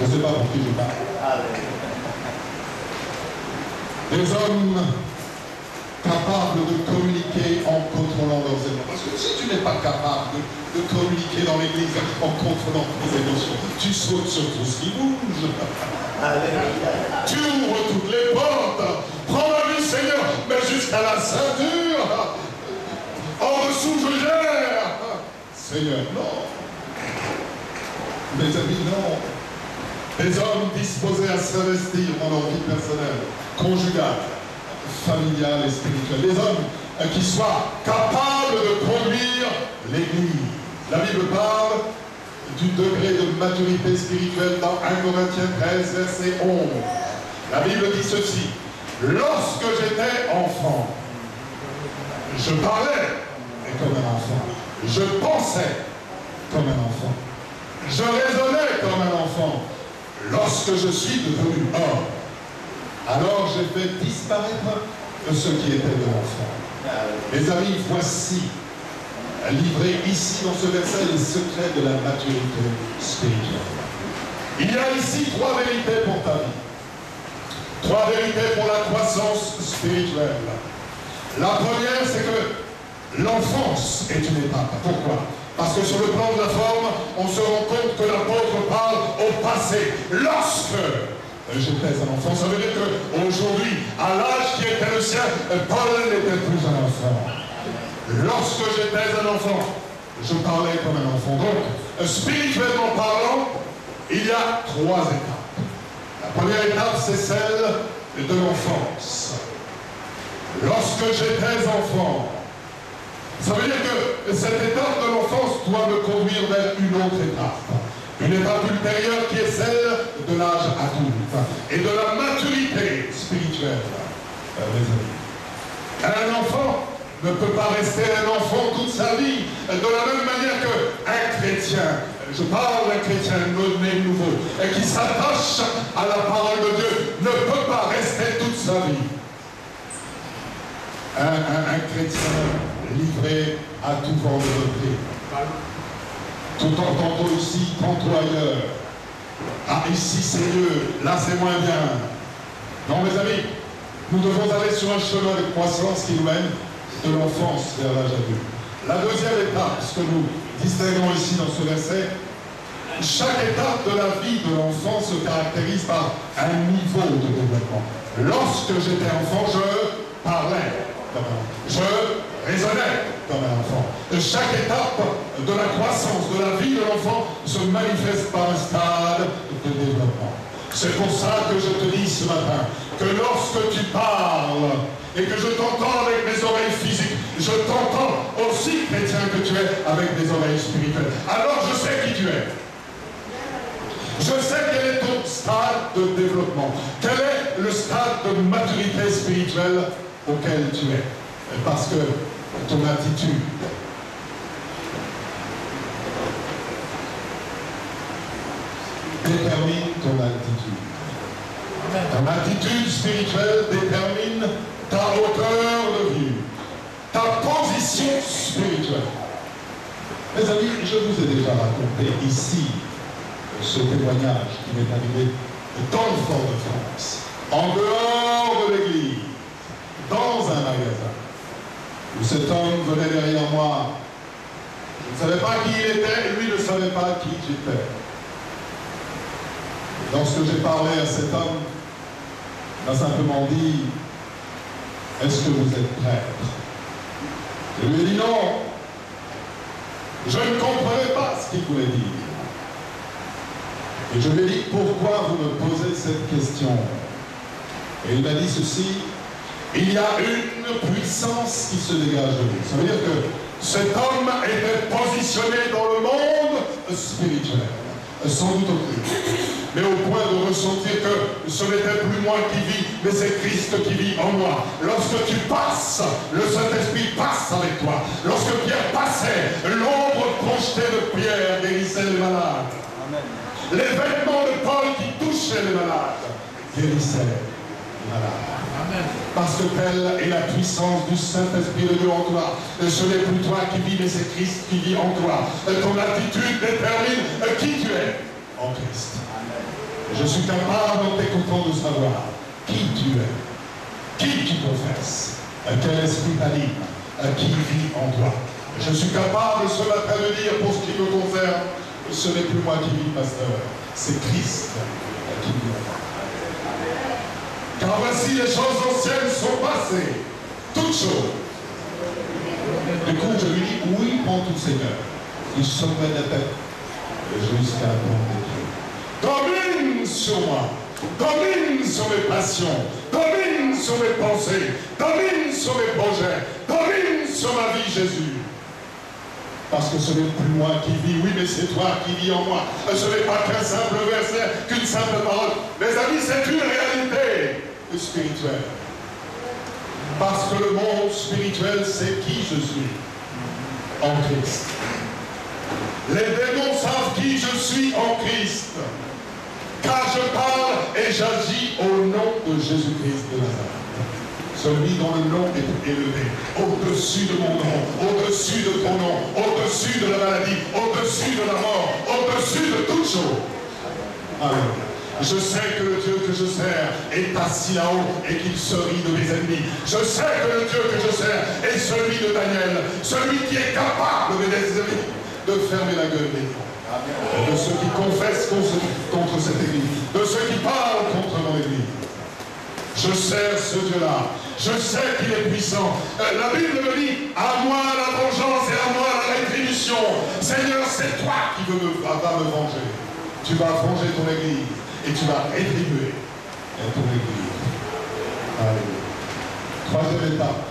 Je ne sais pas pour qui je parle. Des hommes capables de communiquer en contrôlant leurs émotions. Parce que si tu n'es pas capable de communiquer dans l'Église en contrôlant tes émotions, tu sautes sur tout ce qui bouge. Tu ouvres toutes les portes. Prends ma vie, Seigneur, mais jusqu'à la ceinture. En dessous, je gère. Seigneur, non. Mes amis, non. Des hommes disposés à s'investir dans leur vie personnelle, conjugale, familiale et spirituelle. Des hommes qui soient capables de conduire l'Église. La Bible parle du degré de maturité spirituelle dans 1 Corinthiens 13, verset 11. La Bible dit ceci. Lorsque j'étais enfant, je parlais comme un enfant. Je pensais comme un enfant. Je raisonnais comme un enfant. Lorsque je suis devenu homme, alors j'ai fait disparaître ce qui était de l'enfant. Mes amis, voici, livré ici dans ce verset, les secrets de la maturité spirituelle. Il y a ici 3 vérités pour ta vie. 3 vérités pour la croissance spirituelle. La première, c'est que l'enfance est une étape. Pourquoi? Parce que sur le plan de la forme, on se rend compte que l'apôtre parle au passé. Lorsque j'étais un enfant, ça veut dire qu'aujourd'hui, à l'âge qui était le sien, Paul n'était plus un enfant. Lorsque j'étais un enfant, je parlais comme un enfant. Donc, spirituellement parlant, il y a 3 étapes. La première étape, c'est celle de l'enfance. Lorsque j'étais enfant, ça veut dire que cette étape de l'enfance doit me conduire vers une autre étape. Une étape ultérieure qui est celle de l'âge adulte et de la maturité spirituelle. Un enfant ne peut pas rester un enfant toute sa vie. De la même manière qu'un chrétien, je parle d'un chrétien né nouveau, et qui s'attache à la parole de Dieu, ne peut pas rester toute sa vie. Un chrétien livré à tout vent de repris. Tantôt ici, tantôt ailleurs. Ah, ici c'est mieux, là c'est moins bien. Non, mes amis, nous devons aller sur un chemin de croissance qui nous mène de l'enfance vers l'âge adulte. La deuxième étape, ce que nous distinguons ici dans ce verset, chaque étape de la vie de l'enfant se caractérise par un niveau de développement. Lorsque j'étais enfant, je parlais comme un enfant. Je raisonnais comme un enfant. Chaque étape de la croissance, de la vie de l'enfant se manifeste par un stade de développement. C'est pour ça que je te dis ce matin que lorsque tu parles et que je t'entends avec mes oreilles physiques, je t'entends aussi, chrétien que tu es, avec des oreilles spirituelles. Alors je sais qui tu es. Je sais quel est ton stade de développement. Quel est le stade de maturité spirituelle auquel tu es. Parce que ton attitude détermine ton attitude. Ton attitude spirituelle détermine ta hauteur de vue, ta position spirituelle. Mes amis, je vous ai déjà raconté ici ce témoignage qui m'est arrivé dans le Fort-de-France, en dehors de l'église, dans un magasin, où cet homme venait derrière moi. Je ne savais pas qui il était, et lui ne savait pas qui j'étais. Lorsque j'ai parlé à cet homme, il m'a simplement dit, est-ce que vous êtes prêtre? Je lui ai dit non. Je ne comprenais pas ce qu'il voulait dire. Et je lui ai dit, pourquoi vous me posez cette question? Et il m'a dit ceci, il y a une puissance qui se dégage de lui. Ça veut dire que cet homme était positionné dans le monde spirituel, sans doute au Christ, mais au point de ressentir que ce n'était plus moi qui vis, mais c'est Christ qui vit en moi. Lorsque tu passes, le Saint-Esprit passe avec toi. Lorsque Pierre passait, l'ombre projetée de Pierre guérissait les malades. Amen. Les vêtements de Paul qui touchaient les malades guérissaient les malades. Amen. Parce que telle est la puissance du Saint-Esprit de Dieu en toi. Ce n'est plus toi qui vis, mais c'est Christ qui vit en toi. Ton attitude détermine qui tu es en Christ. Je suis capable en t'écoutant de savoir qui tu es, qui tu confesses, quel esprit t'anime, qui vit en toi. Je suis capable ce matin de dire, pour ce qui me concerne, ce n'est plus moi qui vis, pasteur, c'est Christ qui vit en moi. Car voici les choses anciennes sont passées, toutes choses. Du coup, je lui dis, oui, mon tout Seigneur, il sommait la tête jusqu'à la porte de Dieu. Domine sur moi, domine sur mes passions, domine sur mes pensées, domine sur mes projets, domine sur ma vie, Jésus. Parce que ce n'est plus moi qui vis, oui, mais c'est toi qui vis en moi. Ce n'est pas qu'un simple verset, qu'une simple parole. Mes amis, c'est une réalité spirituelle. Parce que le monde spirituel, c'est qui je suis en Christ. Les démons savent qui je suis en Christ. Car je parle et j'agis au nom de Jésus-Christ de Nazareth. Celui dont le nom est élevé, au-dessus de mon nom, au-dessus de ton nom, au-dessus de la maladie, au-dessus de la mort, au-dessus de toutes choses. Alors, je sais que le Dieu que je sers est assis là-haut et qu'il se rit de mes ennemis. Je sais que le Dieu que je sers est celui de Daniel, celui qui est capable de mes ennemis de fermer la gueule des gens. De ceux qui confessent contre cette église, de ceux qui parlent contre mon église. Je sers ce Dieu-là. Je sais qu'il est puissant. La Bible me dit, à moi la vengeance et à moi la rétribution. Seigneur, c'est toi qui va me venger. Tu vas venger ton église et tu vas rétribuer ton église. Alléluia. Troisième étape.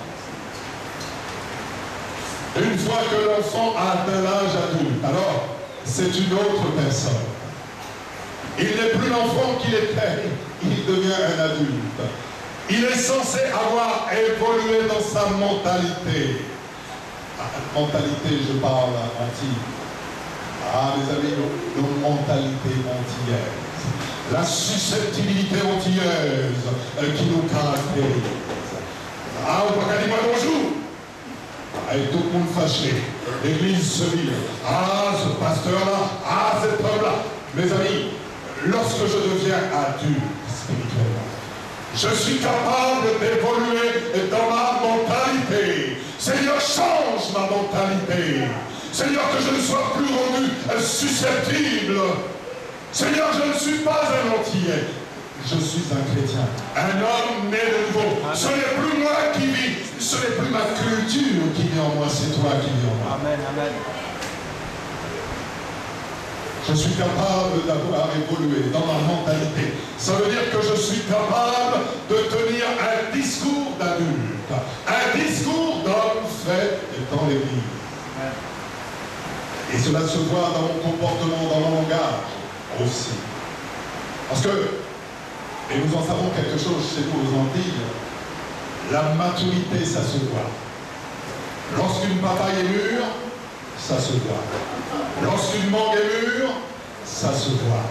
Une fois que l'enfant a atteint l'âge adulte, alors c'est une autre personne. Il n'est plus l'enfant qu'il était, il devient un adulte. Il est censé avoir évolué dans sa mentalité. Mentalité, je parle antique. Mes amis, nos mentalités antillaises. La susceptibilité antillaise qui nous caractérise. On peut pas dire moi bonjour. Et tout le monde fâché. L'église se vide. Ce pasteur-là, cet homme-là. Mes amis, lorsque je deviens adulte spirituellement, je suis capable d'évoluer dans ma mentalité. Seigneur, change ma mentalité. Seigneur, que je ne sois plus rendu susceptible. Seigneur, je ne suis pas un antillais. Je suis un chrétien. Un homme né de nouveau. Ce n'est plus moi qui vis. Ce n'est plus ma culture qui vit en moi, c'est toi qui vis en moi. Amen, amen. Je suis capable d'avoir évolué dans ma mentalité. Ça veut dire que je suis capable de tenir un discours d'adulte, un discours d'homme fait dans l'Église. Et cela se voit dans mon comportement, dans mon langage aussi. Parce que, et nous en savons quelque chose chez nous aux Antilles, la maturité, ça se voit. Lorsqu'une papaye est mûre, ça se voit. Lorsqu'une mangue est mûre, ça se voit.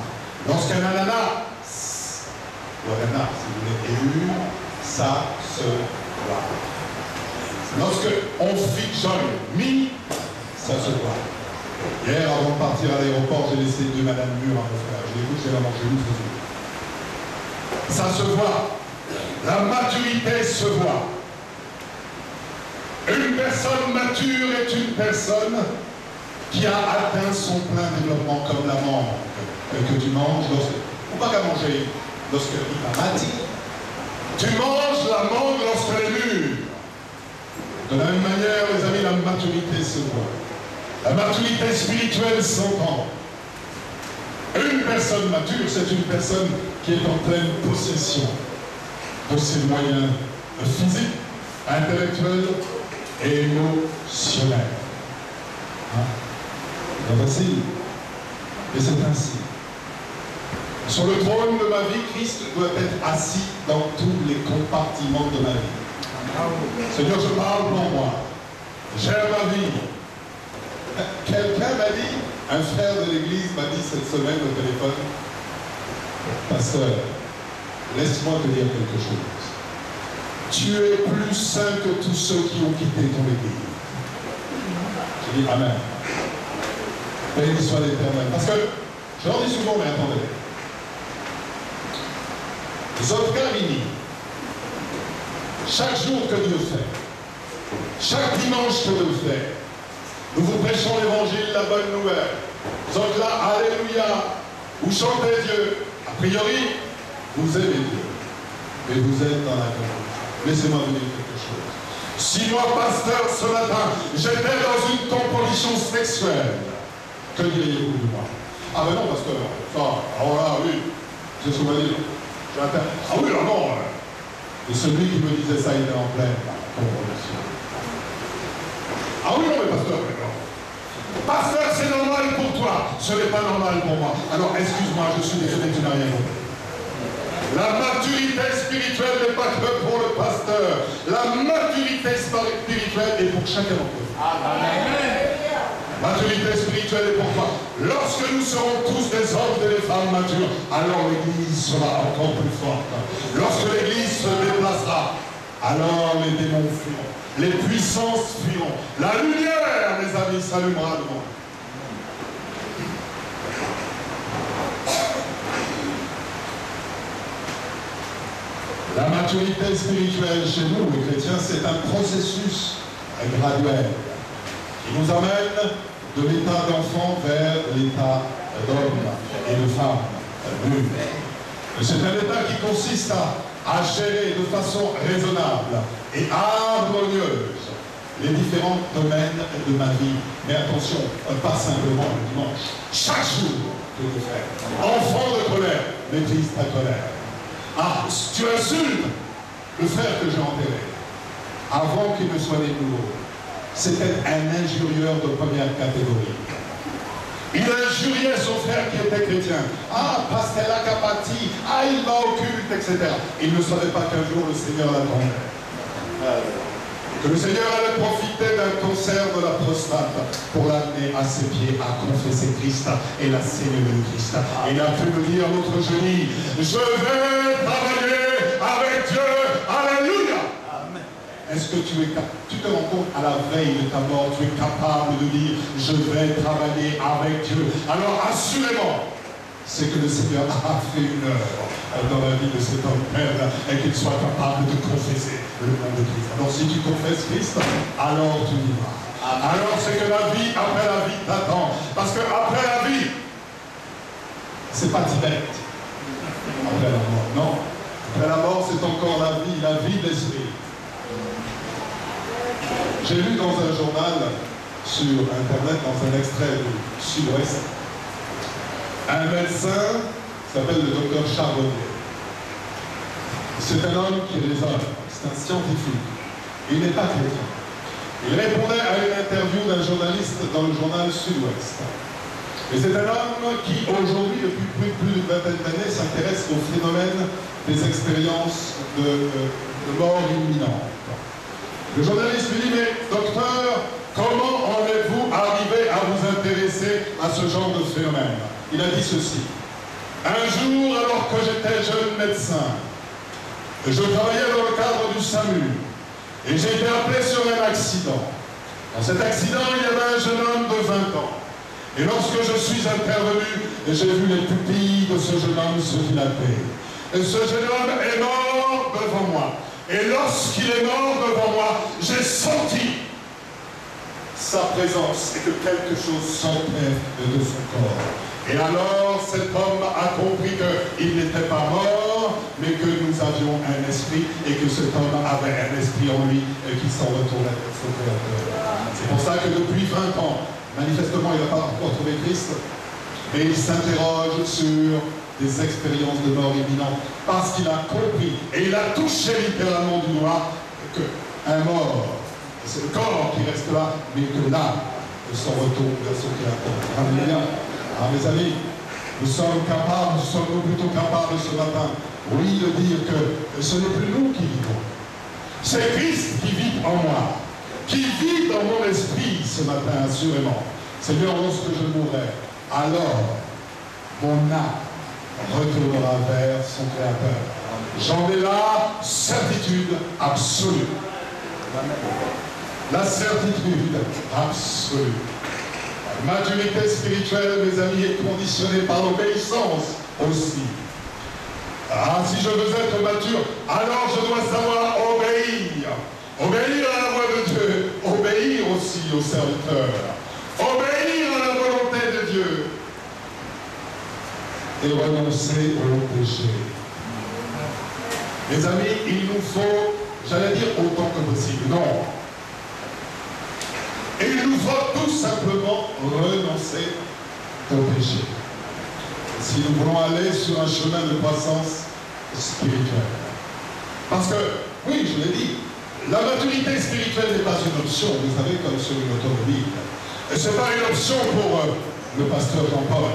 Lorsqu'un ananas, si vous voulez, est mûr, ça se voit. Lorsqu'on figeonne, ça se voit. Hier, avant de partir à l'aéroport, j'ai laissé 2 madames mûres à mon frère. Je l'ai goûté, j'ai la mangé une. Ça se voit. La maturité se voit. Une personne mature est une personne qui a atteint son plein développement comme la mangue que tu manges lorsque... Ou pas qu'à manger lorsqu'elle est mature. Tu manges la mangue lorsqu'elle est mûre. De la même manière, les amis, la maturité se voit. La maturité spirituelle s'entend. Une personne mature, c'est une personne qui est en pleine possession de ses moyens physiques, intellectuels et émotionnels. C'est pas facile, mais c'est ainsi. Sur le trône de ma vie, Christ doit être assis dans tous les compartiments de ma vie. Seigneur, je parle pour moi. J'aime ma vie. Quelqu'un m'a dit, un frère de l'église m'a dit cette semaine au téléphone, pasteur, laisse-moi te dire quelque chose. Tu es plus saint que tous ceux qui ont quitté ton église. J'ai dit amen. Béni soit l'Éternel. Parce que, je leur dis souvent, mais attendez. Zofgamini, chaque jour que Dieu fait, chaque dimanche que Dieu fait, nous vous prêchons l'évangile, la bonne nouvelle. Vous êtes là, alléluia, vous chantez Dieu. A priori, vous aimez Dieu, mais vous êtes dans la guerre. Laissez-moi vous dire quelque chose. Si moi, pasteur, ce matin, j'étais dans une composition sexuelle, que diriez-vous de moi? Ah ben non, pasteur, ça, alors là, oui, c'est ce qu'on va dire. Ah oui, alors non. Et celui qui me disait ça, il était en pleine composition. Ah oui, non, mais pasteur, non. Pasteur, c'est normal pour toi. Ce n'est pas normal pour moi. Alors, excuse-moi, je suis désolé, tu n'as rien compris. La maturité spirituelle n'est pas que pour le pasteur. La maturité spirituelle est pour chacun d'entre nous. Amen. La maturité spirituelle est pour toi. Lorsque nous serons tous des hommes et des femmes matures, alors l'Église sera encore plus forte. Lorsque l'Église se déplacera, alors les démons fuiront. Les puissances fuiront. La lumière, mes amis, s'allumera devant. La maturité spirituelle chez nous, les chrétiens, c'est un processus graduel qui nous amène de l'état d'enfant vers l'état d'homme et de femme mûr. C'est un état qui consiste à gérer de façon raisonnable et harmonieuse les différents domaines de ma vie. Mais attention, pas simplement le dimanche. Chaque jour que nous faisons. Enfant de colère, maîtrise ta colère. Ah, tu insultes le frère que j'ai enterré. Avant qu'il ne soit né de nouveau, c'était un injurieur de première catégorie. Il injuriait son frère qui était chrétien. Ah, pasteur Capati, ah, il va au culte, etc. Il ne savait pas qu'un jour le Seigneur l'attendait. Que le Seigneur allait profiter d'un cancer de la prostate pour l'amener à ses pieds à confesser Christ et la Seigneurie de Christ. Il a pu me dire l'autre jeudi, je vais travailler avec Dieu. Alléluia. Est-ce que tu te rends compte à la veille de ta mort, tu es capable de dire, je vais travailler avec Dieu. Alors assurément, c'est que le Seigneur a fait une œuvre dans la vie de cet homme père et qu'il soit capable de confesser le nom de Christ. Alors si tu confesses Christ, alors tu vivras. Alors c'est que la vie après la vie t'attend. Parce que après la vie, c'est pas Tibet. Après la mort, non. Après la mort, c'est encore la vie de l'esprit. J'ai lu dans un journal sur Internet, dans un extrait du Sud-Ouest, un médecin qui s'appelle le docteur Charbonnier. C'est un homme qui raisonne, c'est un scientifique. Il n'est pas chrétien. Il répondait à une interview d'un journaliste dans le journal Sud-Ouest. Et c'est un homme qui, aujourd'hui, depuis plus d'une vingtaine d'années, s'intéresse au phénomène des expériences de mort imminente. Le journaliste lui dit, mais docteur, comment en êtes-vous arrivé à vous intéresser à ce genre de phénomène? Il a dit ceci. Un jour, alors que j'étais jeune médecin, je travaillais dans le cadre du SAMU et j'ai été appelé sur un accident. Dans cet accident, il y avait un jeune homme de 20 ans. Et lorsque je suis intervenu, j'ai vu les pupilles de ce jeune homme se dilater. Et ce jeune homme est mort devant moi. Et lorsqu'il est mort devant moi, j'ai senti sa présence et que quelque chose sortait de son corps. Et alors cet homme a compris qu'il n'était pas mort, mais que nous avions un esprit et que cet homme avait un esprit en lui et qui s'en retournait vers son Créateur. C'est pour ça que depuis 20 ans, manifestement il n'a pas encore trouvé Christ, mais il s'interroge sur des expériences de mort imminente parce qu'il a compris et il a touché littéralement du doigt qu'un mort, c'est le corps qui reste là, mais que l'âme s'en retourne vers son Créateur. Alléluia. Ah, mes amis, nous sommes plutôt capables ce matin, oui, de dire que ce n'est plus nous qui vivons. C'est Christ qui vit en moi, qui vit dans mon esprit ce matin, assurément. Seigneur, lorsque je mourrai, alors mon âme retournera vers son Créateur. J'en ai la certitude absolue. La certitude absolue. La maturité spirituelle, mes amis, est conditionnée par l'obéissance aussi. Ah, si je veux être mature, alors je dois savoir obéir. Obéir à la voix de Dieu. Obéir aussi au serviteur. Obéir à la volonté de Dieu. Et renoncer au péché. Mes amis, il nous faut, j'allais dire autant que possible. Non. Et il nous faut tout simplement renoncer au péché. Si nous voulons aller sur un chemin de croissance spirituelle. Parce que, oui, je l'ai dit, la maturité spirituelle n'est pas une option, vous savez, comme sur une automobile. Et ce n'est pas une option pour le pasteur Jean-Paul.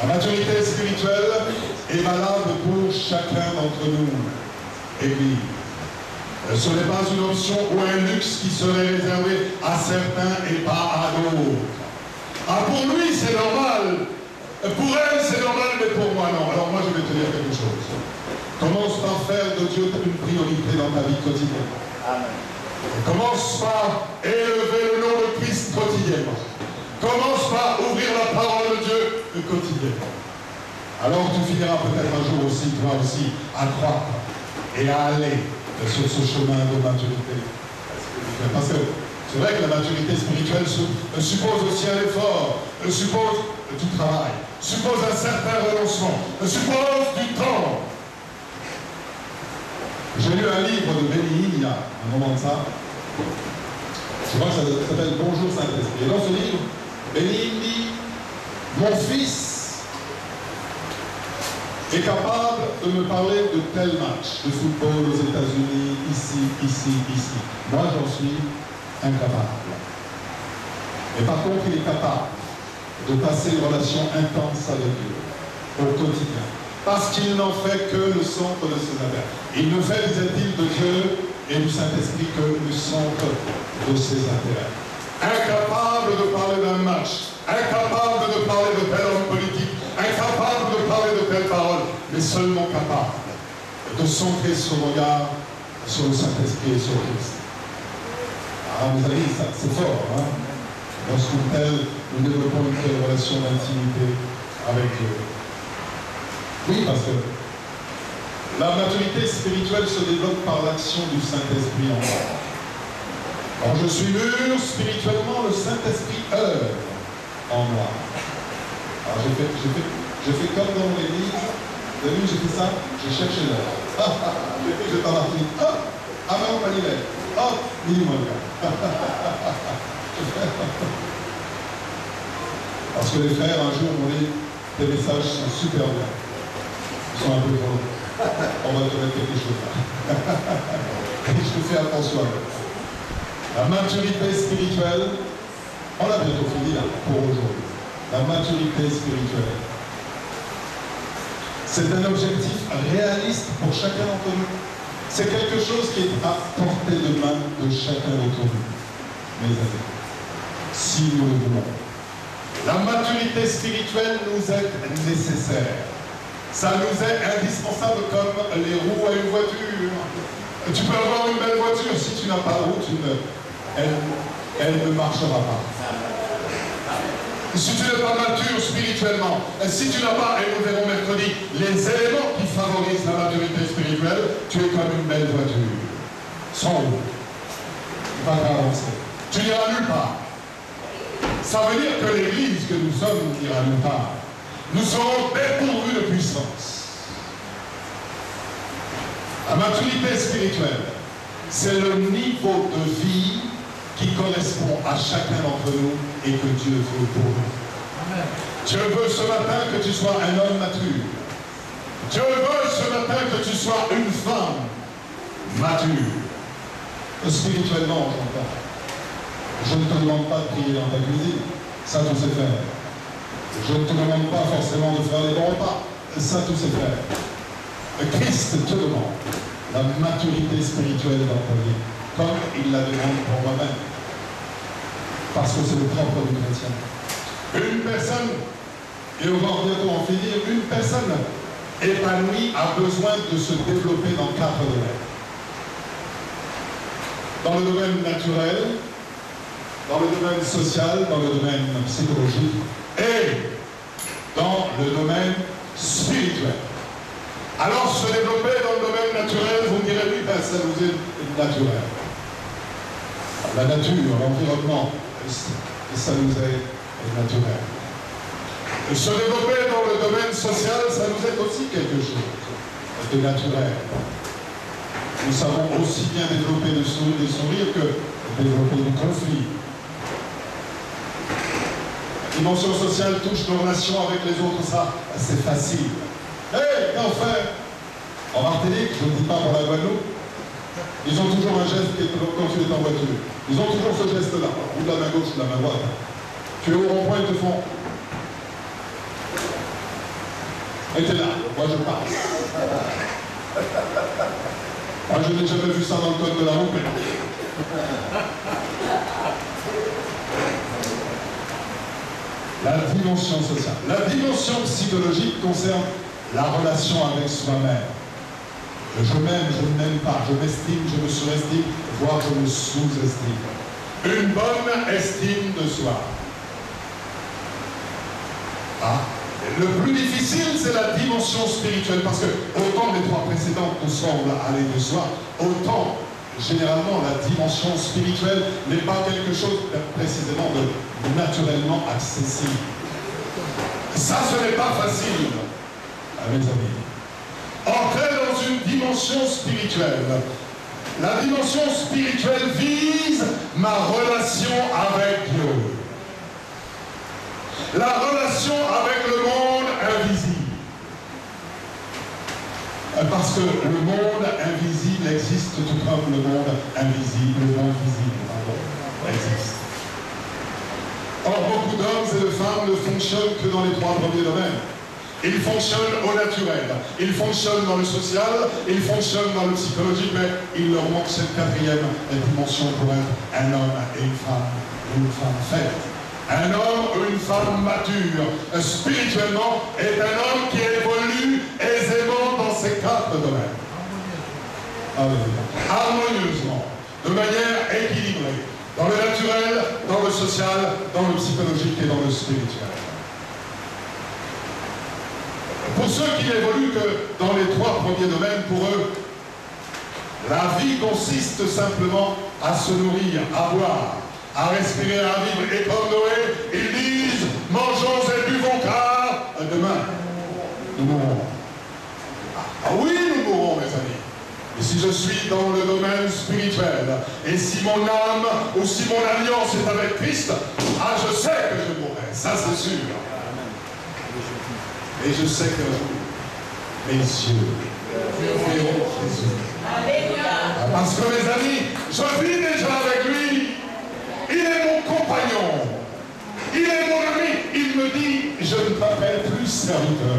La maturité spirituelle est valable pour chacun d'entre nous, Église. Ce n'est pas une option ou un luxe qui serait réservé à certains et pas à d'autres. Ah, pour lui, c'est normal. Pour elle, c'est normal, mais pour moi, non. Alors moi, je vais te dire quelque chose. Commence par faire de Dieu une priorité dans ta vie quotidienne. Amen. Commence par élever le nom de Christ quotidiennement. Commence par ouvrir la parole de Dieu quotidiennement. Alors tu finiras peut-être un jour aussi, toi aussi, à croître et à aller sur ce chemin de maturité. Parce que c'est vrai que la maturité spirituelle suppose aussi un effort, suppose du travail, suppose un certain renoncement, suppose du temps. J'ai lu un livre de Benny il y a un moment de ça. Je crois que ça s'appelle Bonjour Saint-Esprit. Et dans ce livre, Benny dit, mon fils est capable de me parler de tel match de football aux États-Unis, ici. Moi, j'en suis incapable. Mais par contre, il est capable de passer une relation intense avec Dieu au quotidien. Parce qu'il n'en fait que le centre de ses affaires. Il ne fait, disait-il, de Dieu et du Saint-Esprit que le centre de ses intérêts. Incapable de parler d'un match, incapable de parler de tel homme politique, incapable de parler de telle parole, mais seulement capable de centrer son regard sur le Saint-Esprit et sur Christ. Ah, mes amis, c'est fort, hein? Lorsqu'une telle, nous développons une telle relation d'intimité avec Dieu. Oui, parce que la maturité spirituelle se développe par l'action du Saint-Esprit en moi. Quand je suis mûr spirituellement, le Saint-Esprit œuvre en moi. Alors j'ai fait comme dans l'église. Vous avez vu, j'ai fait ça, j'ai cherché l'heure. J'ai pas marqué. Ah, mais on va y aller. hop, dis-moi le gars. Parce que les frères, un jour, m'ont dit, tes messages sont super bien. Ils sont un peu trop longs. On va te mettre quelque chose là. Et je te fais attention à ça. La maturité spirituelle, on a bientôt fini là, pour aujourd'hui. La maturité spirituelle. C'est un objectif réaliste pour chacun d'entre nous. C'est quelque chose qui est à portée de main de chacun d'entre nous, mes amis. Si nous le voulons. La maturité spirituelle nous est nécessaire. Ça nous est indispensable comme les roues à une voiture. Tu peux avoir une belle voiture, si tu n'as pas de roue, elle ne marchera pas. Si tu n'es pas mature spirituellement, si tu n'as pas, et nous verrons mercredi, les éléments qui favorisent la maturité spirituelle, tu es comme une belle voiture. Sans roue. Pas avancer. Tu n'iras nulle part. Ça veut dire que l'église que nous sommes n'ira nulle part. Nous serons dépourvus de puissance. La maturité spirituelle, c'est le niveau de vie qui correspond à chacun d'entre nous et que Dieu veut pour nous. Amen. Dieu veut ce matin que tu sois un homme mature. Dieu veut ce matin que tu sois une femme mature. Spirituellement, j'entends. Je ne te demande pas de prier dans ta cuisine. Ça, tu sais faire. Je ne te demande pas forcément de faire les bons repas. Ça, tu sais faire. Christ te demande la maturité spirituelle dans ta vie, comme il la demande pour moi-même. Parce que c'est le propre du chrétien. Une personne, et on va bientôt en finir, une personne épanouie a besoin de se développer dans 4 domaines. Dans le domaine naturel, dans le domaine social, dans le domaine psychologique et dans le domaine spirituel. Alors, se développer dans le domaine naturel, vous me direz, oui, ben, ça nous est naturel. La nature, l'environnement, ça nous est naturel. Se développer dans le domaine social, ça nous est aussi quelque chose de naturel. Nous savons aussi bien développer des sourires que développer du conflit. La dimension sociale touche nos relations avec les autres, ça, c'est facile. Hey, grand frère, en Martinique, je ne dis pas pour la Guadeloupe, ils ont toujours un geste quand tu es en voiture. Ils ont toujours ce geste-là, ou de la main gauche ou de la main droite. Tu es au rond-point, ils te font. Et t'es là, moi je passe. Moi je n'ai jamais vu ça dans le code de la route. La dimension sociale. La dimension psychologique concerne la relation avec soi-même. Je m'aime, je ne m'aime pas, je m'estime, je me surestime, voire je me sous-estime. Une bonne estime de soi. Ah, le plus difficile, c'est la dimension spirituelle, parce que autant les 3 précédentes nous semblent aller de soi, autant, généralement, la dimension spirituelle n'est pas quelque chose précisément de naturellement accessible. Ça, ce n'est pas facile, mes amis. Entrer dans une dimension spirituelle. La dimension spirituelle vise ma relation avec Dieu. La relation avec le monde invisible. Parce que le monde invisible existe tout comme le monde invisible, le monde visible, pardon, existe. Or, beaucoup d'hommes et de femmes ne fonctionnent que dans les 3 premiers domaines. Ils fonctionnent au naturel, ils fonctionnent dans le social, ils fonctionnent dans le psychologique, mais il leur manque cette 4e dimension pour être un homme et une femme faite. Un homme ou une femme mature, spirituellement, est un homme qui évolue aisément dans ces 4 domaines. Harmonieusement, de manière équilibrée, dans le naturel, dans le social, dans le psychologique et dans le spirituel. Pour ceux qui n'évoluent que dans les 3 premiers domaines, pour eux, la vie consiste simplement à se nourrir, à boire, à respirer, à vivre. Et comme Noé, ils disent, mangeons et buvons car demain, nous mourrons. Ah oui, nous mourrons, mes amis. Et si je suis dans le domaine spirituel, et si mon âme ou si mon alliance est avec Christ, ah, je sais que je mourrai, ça c'est sûr. Et je sais qu'un jour, mes yeux verront Jésus. Parce que mes amis, je vis déjà avec lui. Il est mon compagnon. Il est mon ami. Il me dit, je ne t'appelle plus serviteur,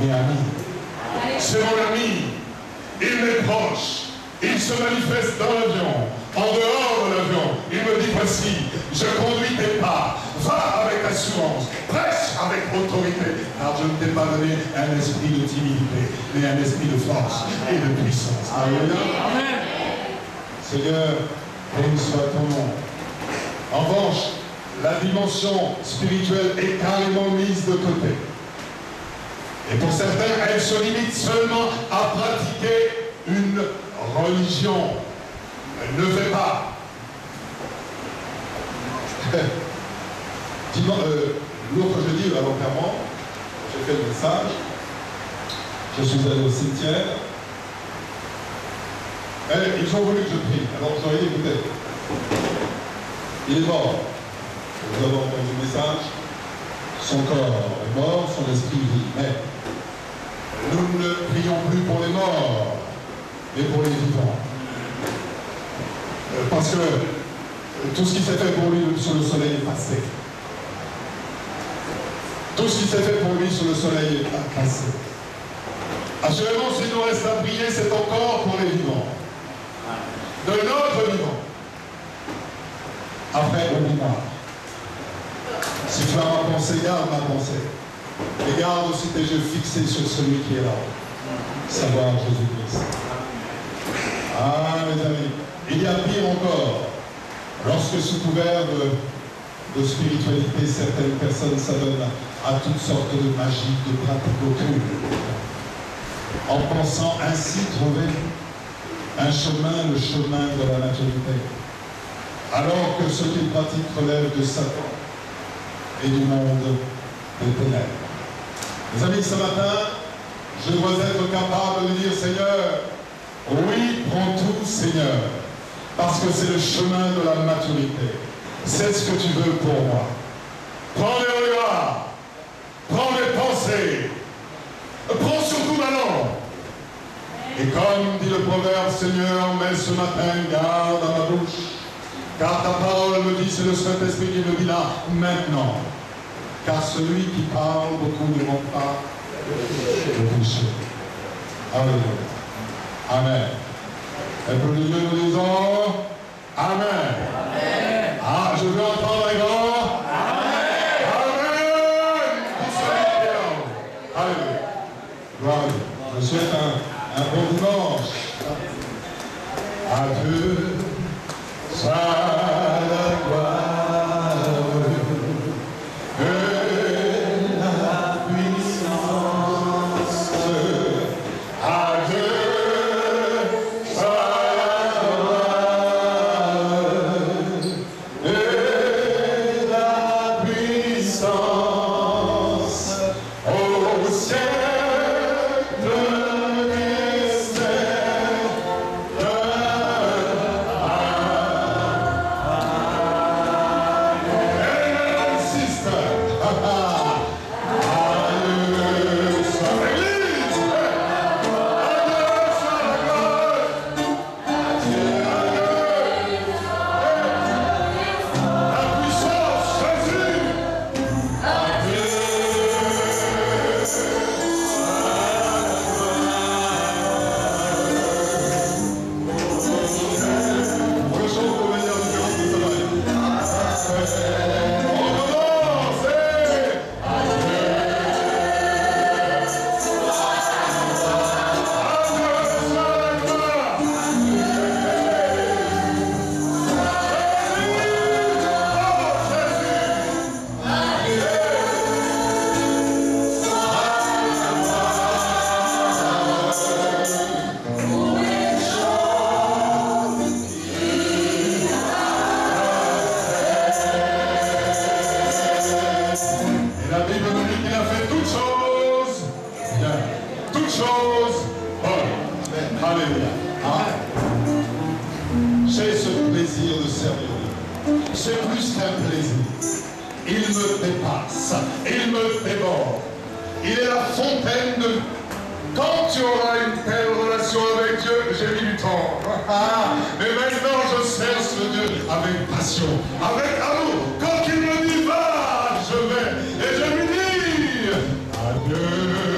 mais ami. C'est mon ami. Il m'est proche. Il se manifeste dans l'avion, en dehors de l'avion. Il me dit, voici, je conduis tes pas. Va avec assurance, prêche avec autorité. Car je ne t'ai pas donné un esprit de timidité, mais un esprit de force et de puissance. Alléluia. Amen. Seigneur, béni soit ton nom. En revanche, la dimension spirituelle est carrément mise de côté. Et pour certains, elle se limite seulement à pratiquer une religion. Elle ne fait pas. L'autre jeudi, à l'enterrement, j'ai fait le message. Je suis allé au cimetière. Et ils ont voulu que je prie. Alors j'aurais dit, écoutez, il est mort. Vous avez entendu le message. Son corps est mort, son esprit vit. Mais nous ne prions plus pour les morts, mais pour les vivants. Parce que tout ce qui s'est fait pour lui sur le soleil est passé. Tout ce qui s'est fait pour lui sur le soleil est passé. Assurément, s'il nous reste à prier, c'est encore pour les vivants. De notre vivant. Après, oublie-moi. Si tu as ma pensée, garde ma pensée. Et garde aussi tes yeux fixés sur celui qui est là. Savoir Jésus-Christ. Ah, mes amis, il y a pire encore. Lorsque sous couvert de spiritualité, certaines personnes s'adonnent à toutes sortes de magie, de pratiques occultes, en pensant ainsi trouver un chemin, le chemin de la maturité. Alors que ce qu'ils pratiquent relève de Satan et du monde des ténèbres. Mes amis, ce matin, je dois être capable de dire, Seigneur, oui, prends tout, Seigneur, parce que c'est le chemin de la maturité. C'est ce que tu veux pour moi. Prends les regards, prends les pensées, prends surtout ma langue. Et comme dit le proverbe, Seigneur, mets ce matin garde à ma bouche, car ta parole me dit, c'est le Saint-Esprit qui me dit là, maintenant. Car celui qui parle beaucoup ne manque pas le péché. Alléluia. Amen. Et pour Dieu, nous disons Amen. Amen. Ah, je veux entendre un grand Amen. Amen. Alléluia. Gloire à Dieu. Je souhaite un bon dimanche. Adieu. Soit la gloire. Ah, j'ai ce plaisir de servir Dieu. C'est plus qu'un plaisir. Il me dépasse, il me dévore. Il est la fontaine de... Quand tu auras une telle relation avec Dieu, j'ai mis du temps. Mais maintenant je sers ce Dieu avec passion, avec amour. Quand il me dit va, je vais. Et je lui dis adieu.